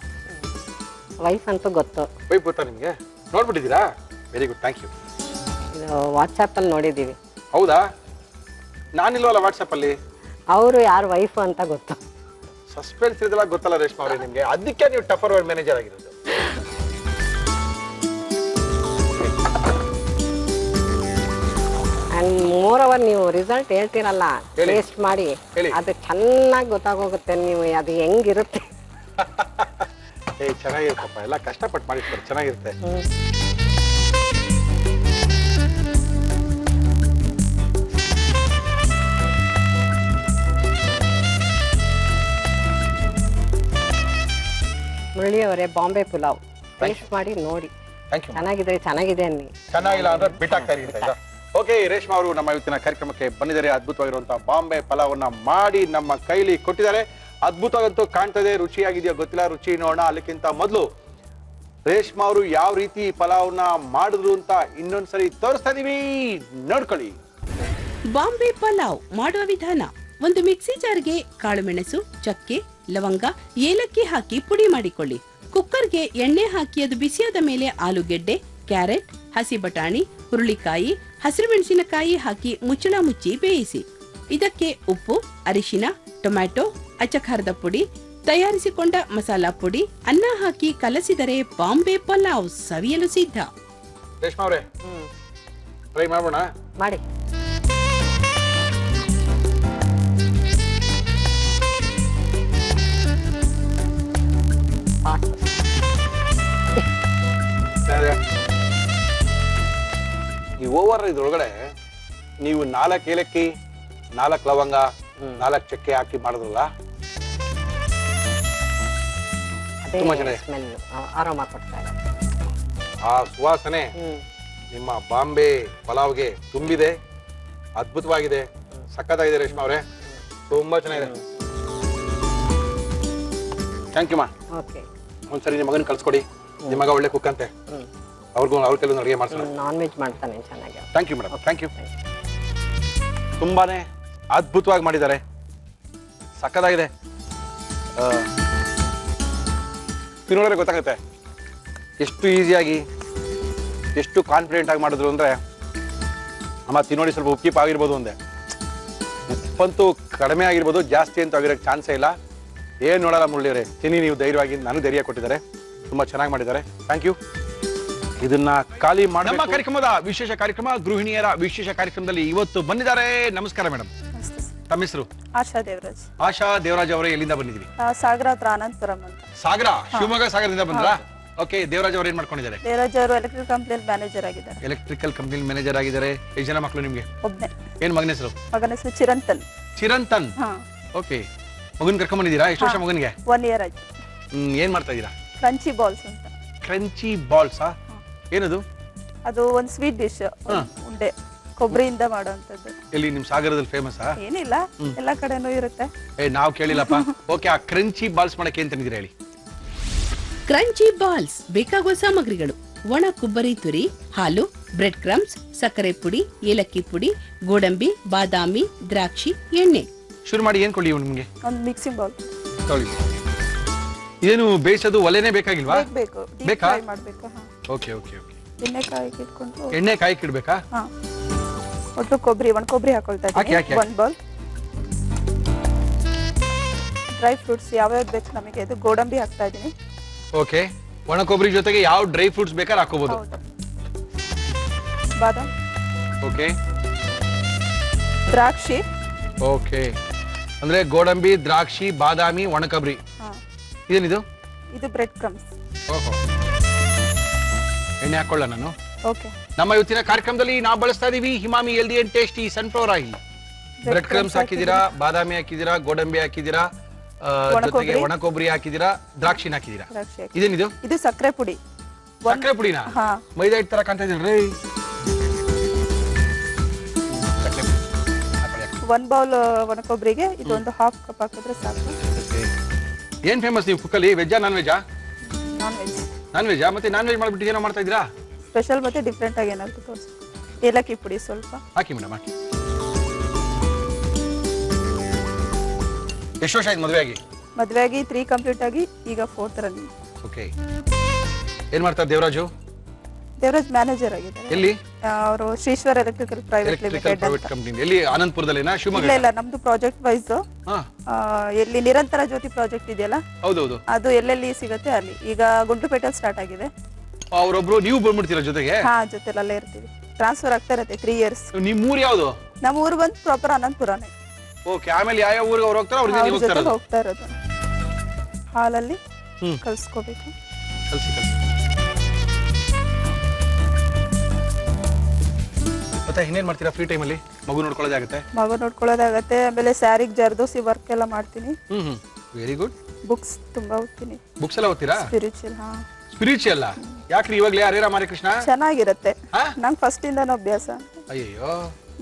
ವೈಫ್ ಅಂತೂ ಗೊತ್ತು ವೈಫ್ ಗೊತ್ತಾ ನಿಮ್ಗೆ ನೋಡ್ಬಿಟ್ಟಿದ್ದೀರಾ ವೆರಿ ಗುಡ್ ಥ್ಯಾಂಕ್ ಯು ಇದು ವಾಟ್ಸಪ್ಪಲ್ಲಿ ನೋಡಿದ್ದೀವಿ ಹೌದಾ ನಾನಿಲ್ವಲ್ಲ ವಾಟ್ಸಪ್ ಅಲ್ಲಿ ಅವರು ಯಾರು ವೈಫ್ ಅಂತ ಗೊತ್ತು ಸಸ್ಪೆನ್ಸ್ ಇದೆಲ್ಲ ಗೊತ್ತಲ್ಲ ರೇಷ್ಮಾ ಅವ್ರೆ ನಿಮ್ಗೆ ಅದಕ್ಕೆ ನೀವು ಟಫರ್ ವರ್ಡ್ ಮ್ಯಾನೇಜರ್ ಆಗಿರೋದು ಅಂಡ್ ಮೋರ್ ಓವರ್ ನೀವು ರಿಸಲ್ಟ್ ಹೇಳ್ತೀರಲ್ಲ ಹೇಳಿ. ಟೇಸ್ಟ್ ಮಾಡಿ ಹೇಳಿ. ಅದು ಚೆನ್ನಾಗಿ ಗೊತ್ತಾಗೋಗುತ್ತೆ ನೀವು ಅದು ಹೆಂಗಿರುತ್ತೆ ಏ ಚೆನ್ನಾಗಿರುತ್ತಪ್ಪ ಎಲ್ಲ ಕಷ್ಟಪಟ್ಟು ಮಾಡಿರ್ತಾರೆ ಚೆನ್ನಾಗಿರುತ್ತೆ ಮುರಳಿ ಅವರೇ ಬಾಂಬೆ ಪುಲಾವ್ ಟೇಸ್ಟ್ ಮಾಡಿ ನೋಡಿ ಥ್ಯಾಂಕ್ ಯು ಚೆನ್ನಾಗಿದೆ ಅನ್ನಿ ಚೆನ್ನಾಗಿಲ್ಲ ಅಂದ್ರೆ ಬಿಟ್ಟಾಗ್ತಾ ಇರುತ್ತೆ ಓಕೆ ರೇಷ್ಮಾ ಅವರು ನಮ್ಮ ಇವತ್ತಿನ ಕಾರ್ಯಕ್ರಮಕ್ಕೆ ಬಂದಿದ್ದಾರೆ ಅದ್ಭುತವಾಗಿರುವಂತಹ ಬಾಂಬೆ ಪಲಾವನ್ನ ಮಾಡಿ ನಮ್ಮ ಕೈಲಿ ಕೊಟ್ಟಿದ್ದಾರೆ ಅದ್ಭುತವಾಗಂತೂ ಕಾಣ್ತದೆ ರುಚಿಯಾಗಿದೆಯೋ ಗೊತ್ತಿಲ್ಲ ರುಚಿ ನೋಡೋಣ ಅಲ್ಲಿಕ್ಕಿಂತ ಮೊದಲು ರೇಷ್ಮಾ ಅವರು ಯಾವ ರೀತಿ ಪಲಾವ್ನ ಮಾಡಿದ್ರು ಅಂತ ಇನ್ನೊಂದ್ಸರಿ ತೋರಿಸ್ತಾ ಇದೀವಿ ನೋಡ್ಕೊಳ್ಳಿ ಬಾಂಬೆ ಪಲಾವ್ ಮಾಡುವ ವಿಧಾನ ಒಂದು ಮಿಕ್ಸಿ ಜಾರ್ಗೆ ಕಾಳುಮೆಣಸು ಚಕ್ಕೆ ಲವಂಗ ಏಲಕ್ಕಿ ಹಾಕಿ ಪುಡಿ ಮಾಡಿಕೊಳ್ಳಿ ಕುಕ್ಕರ್ಗೆ ಎಣ್ಣೆ ಹಾಕಿ ಅದು ಬಿಸಿಯಾದ ಮೇಲೆ ಆಲೂಗೆಡ್ಡೆ ಕ್ಯಾರೆಟ್ ಹಸಿ ಬಟಾಣಿ ಹುರುಳಿಕಾಯಿ ಹಸಿರು ಮೆಣಸಿನಕಾಯಿ ಹಾಕಿ ಮುಚ್ಚಳ ಮುಚ್ಚಿ ಬೇಯಿಸಿ ಇದಕ್ಕೆ ಉಪ್ಪು ಅರಿಶಿನ ಟೊಮ್ಯಾಟೊ ಅಚ್ಚಖಾರದ ಪುಡಿ ತಯಾರಿಸಿಕೊಂಡ ಮಸಾಲಾ ಪುಡಿ ಅನ್ನ ಹಾಕಿ ಕಲಸಿದರೆ ಬಾಂಬೆ ಪಲಾವ್ ಸವಿಯಲು ಸಿದ್ಧ ರೇಷ್ಮಾ ಅವರೇ ಟ್ರೈ ಮಾಡೋಣ ಮಾಡಿ ಈ ಓವರ್ ಇದ್ರೊಳಗಡೆ ನೀವು 4 ಏಲಕ್ಕಿ 4 ಲವಂಗ 4 ಚಕ್ಕೆ ಹಾಕಿ ಮಾಡಿದ್ರಲ್ಲ ಅದೇ ತುಂಬಾ ಚೆನ್ನಾಗಿದೆ. ಸ್ಮೆಲ್ ಆರಾಮ ಕೊಡ್ತಾ ಇದೆ ಆ ಸುವಾಸನೆ ನಿಮ್ಮ ಬಾಂಬೆ ಪಲಾವ್ಗೆ ತುಂಬಿದೆ ಅದ್ಭುತವಾಗಿದೆ ಸಖತ್ತಾಗಿದೆ ರೇಷ್ಮಾ ಅವರೇ ತುಂಬಾ ಚೆನ್ನಾಗಿದೆ ಥ್ಯಾಂಕ್ ಯು ಮಾ ಓಕೆ ಒಂದ್ಸರಿ ನಿಮ್ಮ ಮಗನ ಕಳ್ಸ್ಕೊಡಿ ನಿಮ್ಮ ಮಗ ಒಳ್ಳೆ ಕುಕ್ ಅಂತೆ ಅವ್ರ ಕೆಲವೊಂದು ಅಡುಗೆ ಮಾಡ್ಸೋಣ ನಾನ್ ವೆಜ್ ಮಾಡ್ತಾನೆ ಚೆನ್ನಾಗಿ thank you madam thank you ತುಂಬಾನೇ ಅದ್ಭುತವಾಗಿ ಮಾಡಿದ್ದಾರೆ ಸಕ್ಕದಾಗಿದೆ. ತಿನ್ನೋದ್ರೆ ಗೊತ್ತಾಗುತ್ತೆ ಎಷ್ಟು ಈಸಿಯಾಗಿ ಎಷ್ಟು ಕಾನ್ಫಿಡೆಂಟ್ ಆಗಿ ಮಾಡಿದ್ರು ಅಂದರೆ. ಅಮ್ಮ ತಿನ್ನೋಡಿ ಸ್ವಲ್ಪ ಉಪ್ಪಿಪ್ ಆಗಿರ್ಬೋದು ಒಂದೇ, ಉಪ್ಪಂತೂ ಕಡಿಮೆ ಆಗಿರ್ಬೋದು, ಜಾಸ್ತಿ ಅಂತೂ ಆಗಿರೋಕ್ಕೆ ಚಾನ್ಸೇ ಇಲ್ಲ. ಏನು ನೋಡಲ್ಲ ಮುರಳಿಯವರೇ, ತಿನ್ನಿ ನೀವು ಧೈರ್ಯವಾಗಿ. ನನಗೆ ಧೈರ್ಯ ಕೊಟ್ಟಿದ್ದಾರೆ, ತುಂಬ ಚೆನ್ನಾಗಿ ಮಾಡಿದ್ದಾರೆ. Thank you. ಇದನ್ನ ಖಾಲಿ ಮಾಡಿ ನಮ್ಮ ಕಾರ್ಯಕ್ರಮದ ವಿಶೇಷ ಕಾರ್ಯಕ್ರಮ, ಗೃಹಿಣಿಯರ ವಿಶೇಷ ಕಾರ್ಯಕ್ರಮದಲ್ಲಿ ಇವತ್ತು ಬಂದಿದ್ದಾರೆ. ನಮಸ್ಕಾರ ಮೇಡಮ್, ತಮ್ಮ ಹೆಸರು? ಆಶಾ ದೇವರಾಜ್. ಆಶಾ ದೇವರಾಜ್ ಅವರೇ, ಎಲ್ಲಿಂದ ಬಂದಿದ್ದೀವಿ? ಸಾಗರ ಹತ್ರ ಅನಂತಪುರಂ ಅಂತ. ಸಾಗರ, ಶಿವಮೊಗ್ಗ ಸಾಗರದಿಂದ ಬಂದ್ರಾ? ಓಕೆ. ದೇವರಾಜ್ ಅವರು ಏನ್ ಮಾಡ್ಕೊಂಡಿದ್ದಾರೆ? ದೇವರಾಜ್ ಅವರು ಎಲೆಕ್ಟ್ರಿಕಲ್ ಕಂಪ್ನಿ ಮ್ಯಾನೇಜರ್ ಆಗಿದ್ದಾರೆ. ಎಲೆಕ್ಟ್ರಿಕಲ್ ಕಂಪ್ನಿ ಮ್ಯಾನೇಜರ್ ಆಗಿದ್ದಾರೆ. ಎಷ್ಟು ಜನ ಮಕ್ಕಳು ನಿಮ್ಗೆ? ಒಬ್ಬನೇ. ಏನ್ ಮಗನ ಹೆಸರು? ಮಗನ ಹೆಸರು ಚಿರಂತನ್. ಚಿರಂತನ್. ಓಕೆ. ಮಗನ್ ಕರ್ಕೊಂಡ್ ಬಂದಿದ್ದೀರಾ? ಎಷ್ಟು ವರ್ಷ ಮಗನಿಗೆ? 1 year ಆಯ್ತು. ಏನ್ ಮಾಡ್ತಾ ಇದ್ದೀರಾ? ಕ್ರಂಚಿ ಬಾಲ್ಸ್ ಅಂತ. ಕ್ರಂಚಿ ಬಾಲ್ಸಾ? ಏನದು? ಅದು ಒಂದು ಸ್ವೀಟ್ ಡಿಶ್, ಉಂಡೆ ಕೊಬ್ಬರಿಯಿಂದ ಮಾಡುವಂತದ್ದು. ಎಲ್ಲಿ ನಿಮ್ ಸಾಗರದಲ್ಲಿ ಫೇಮಸ್ಸಾ? ಏನಿಲ್ಲ, ಎಲ್ಲಾ ಕಡೆನೂ ಇರುತ್ತೆ. ನಾವು ಕೇಳಿಲ್ಲಪ್ಪ. ಓಕೆ. ಆ ಕ್ರಂಚಿ ಬಾಲ್ಸ್ ಮಾಡಕ್ಕೆ ಏನ್ ತಂದಿದ್ದೀರಾ ಹೇಳಿ? ಕ್ರಂಚಿ ಬಾಲ್ಸ್ ಬೇಕಾಗುವ ಸಾಮಗ್ರಿಗಳು: ಒಣ ಕೊಬ್ಬರಿ ತುರಿ, ಹಾಲು, ಬ್ರೆಡ್ ಕ್ರಮ್ಸ್, ಸಕ್ಕರೆ ಪುಡಿ, ಏಲಕ್ಕಿ ಪುಡಿ, ಗೋಡಂಬಿ, ಬಾದಾಮಿ, ದ್ರಾಕ್ಷಿ, ಎಣ್ಣೆ. ಶುರು ಮಾಡಿ. ಏನ್ ಕೊಡ್ಲಿ ನಿಮ್ಗೆ? ಒಂದು ಮಿಕ್ಸಿಂಗ್ ಬೌಲ್ ತೊಳಿ. ಏನು ಬೇಯಿಸೋದು ಒಲೆನೇ ಬೇಕಾಗಿಲ್ವಾ? ಬೇಕು. ಬೇಕಾ? ಫ್ರೈ ಮಾಡಬೇಕು. Okay okay okay. ಎಣ್ಣೆ ಕಾಯಿಗೆ ಇಟ್ಕೊಂಡು ಎಣ್ಣೆ ಕಾಯಿಗೆ ಇಡ್ಬೇಕಾ? ಒಟ್ಟು ಕೊಬ್ಬರಿ, ಒಣ ಕೊಬ್ಬರಿ ಹಾಕೊಳ್ತಾ ಇದ್ದೀನಿ. 1 bowl. ಡ್ರೈ ಫ್ರೂಟ್ಸ್ ಯಾವ್ಯಾವ್ದು ಬೇಕು ನಮಗೆ, ಇದು ಗೋಡಂಬಿ ಹಾಕ್ತಾ ಇದ್ದೀನಿ. ಓಕೆ. ಒಣ ಕೊಬ್ಬರಿ ಜೊತೆಗೆ ಯಾವ ಡ್ರೈ ಫ್ರೂಟ್ಸ್ ಬೇಕಾದ್ರೆ ಹಾಕೋಬಹುದು. ಬಾದಾಮ್. ಓಕೆ. ದ್ರಾಕ್ಷಿ. ಓಕೆ. ಅಂದ್ರೆ ಗೋಡಂಬಿ, ದ್ರಾಕ್ಷಿ, ಬಾದಾಮಿ, ಒಣ ಕೊಬ್ಬರಿ. ಇದೇನಿದು? ಇದು ಬ್ರೆಡ್ ಕ್ರಮ್ಸ್. ಓಹೋ. ಎಣ್ಣೆ ಹಾಕೊಳ್ಳ ನಾನು. ಓಕೆ. ನಮ್ಮ ಇವತ್ತಿನ ಕಾರ್ಯಕ್ರಮದಲ್ಲಿ ನಾವು ಬಳಸ್ತಾ ಇದೀವಿ Himami healthy and tasty sunflower oil. Bread crumbs ಹಾಕಿದೀರಾ, ಬಾದಾಮಿ ಹಾಕಿದೀರಾ, ಗೋಡಂಬಿ ಹಾಕಿದೀರಾ, ಜೊತೆಗೆ ಒಣ ಕೊಬ್ಬರಿ ಹಾಕಿದೀರಾ, ದ್ರಾಕ್ಷಿನ ಹಾಕಿದೀರಾ. ಇದೇನಿದು? ಇದು ಸಕ್ಕರೆ ಪುಡಿ. ಸಕ್ಕರೆ ಪುಡಿನಾ? ಮೈದಾ ಹಿಟ್ಟು ತರ ಕಾಣ್ತಾ ಇದೀನಿ ರೀ. 1 bowl ಒಣ ಕೊಬ್ಬರಿಗೆ ಇದೊಂದು 1/2 cup ಹಾಕಿದ್ರೆ ಸಾಕು. ಏನ್ ಫೇಮಸ್ ನೀವು ಕುಕ್ಕಲ್ಲಿ? ವೆಜ್ಜಾ ನಾನ್ ವೆಜ್ಜಾ? Non veg. ನಾನ್ ವೆಜ್ಜಾ? ಮತ್ತೆ ನಾನ್ ವೆಜ್ ಮಾಡ್ಬಿಟ್ಟು ಏನೋ ಮಾಡ್ತಾ ಇದ್ದೀರಾ? ಸ್ಪೆಷಲ್ ಮತ್ತೆ ಡಿಫ್ರೆಂಟ್ ಆಗಿ ಏನಾದ್ರು ತೋರಿಸಿ. ಏಲಕ್ಕಿ ಪುಡಿ ಸ್ವಲ್ಪ ಹಾಕಿ ಮೇಡಮ್, ಹಾಕಿ. ಎಷ್ಟು ವರ್ಷ ಆಯ್ತು ಮದುವೆ ಆಗಿ? ಮದುವೆ ಆಗಿ 3 ಕಂಪ್ಲೀಟ್ ಆಗಿ ಈಗ 4th ರನ್ನಿಂಗ್. ಓಕೆ. ಏನ್ ಮಾಡ್ತಾರೆ ದೇವರಾಜು? ದೇವರಾಜ್ ಮ್ಯಾನೇಜರ್ ಆಗಿದ್ದಾರೆ. ಎಲ್ಲಿ? ಅವರು Srishwara electrical private limited private company. ಎಲ್ಲಿ? ಅನಂತಪುರದಲ್ಲಿನಾ? ಶಿವಮೊಗ್ಗ? ಇಲ್ಲ, ನಮ್ದು ಪ್ರಾಜೆಕ್ಟ್ ವೈಸ್. ಎಲ್ಲಿ ನಿರಂತರ ಜ್ಯೋತಿ ಪ್ರಾಜೆಕ್ಟ್ ಇದೆಯಲ್ಲ, ಹೌದೌದು, ಅದು ಎಲ್ಲೆಲ್ಲಿ ಸಿಗುತ್ತೆ ಅಲ್ಲಿ. ಈಗ ಗುಂಡ್ಲುಪೇಟೆ ಸ್ಟಾರ್ಟ್ ಆಗಿದೆ. ಅವರೊಬ್ರು ನೀವು ಬಂದ್ಬಿಡ್ತೀರಾ ಜೊತೆಗೆ? ಜೊತೆಲಲ್ಲೇ ಇರ್ತೀವಿ. ಟ್ರಾನ್ಸ್ಫರ್ ಆಗ್ತಾ ಇರುತ್ತೆ 3 years. ನಿಮ್ ಊರು ಯಾವ್ದು? ನಮ್ಮ ಊರು ಬಂದು ಪ್ರಾಪರ್ ಅನಂತಪುರನೇ. ಓಕೆ. ಆಮೇಲೆ ಯಾವ ಊರಿಗೆ ಅವ್ರು ಹೋಗ್ತಾರೋ ಅವ್ರಿಗೆ ನೀವು ಹೋಗ್ತಾ ಇರೋದು. ಹಾಲಲ್ಲಿ ಕಲ್ಸ್ಕೋಬೇಕು. ಕಲ್ಸಿ ಕಲ್ಸಿ. ಮತ್ತೆ ಇನ್ನೇನ್ ಮಾಡ್ತೀರಾ ಫ್ರೀ ಟೈಮಲ್ಲಿ? ಮಗು ನೋಡ್ಕೊಳ್ಳೋದಾಗುತ್ತೆ? ಮಗು ನೋಡ್ಕೊಳ್ಳೋದಾಗತ್ತೆ. ಆಮೇಲೆ ಸ್ಯಾರಿಗೆ ಜರ್ದೋಸಿ ವರ್ಕ್ ಎಲ್ಲ ಮಾಡ್ತೀನಿ. Very good. ಬುಕ್ಸ್ ತುಂಬಾ ಓದ್ತೀನಿ. ಬುಕ್ಸ್ ಎಲ್ಲ ಓದ್ತೀರಾ? ಸ್ಪಿರಿಚುವಲ್. ಸ್ಪಿರಿಚುವಲ್ ಯಾಕ್ರಿ ಇವಾಗಲೇ? ಹರೇ ರಾಮ ಹರೇ ಕೃಷ್ಣ ಚೆನ್ನಾಗಿರುತ್ತೆ. ನಂಗೆ ಫಸ್ಟ್ ಇಂದಾನು ಅಭ್ಯಾಸ. ಅಯ್ಯೋ,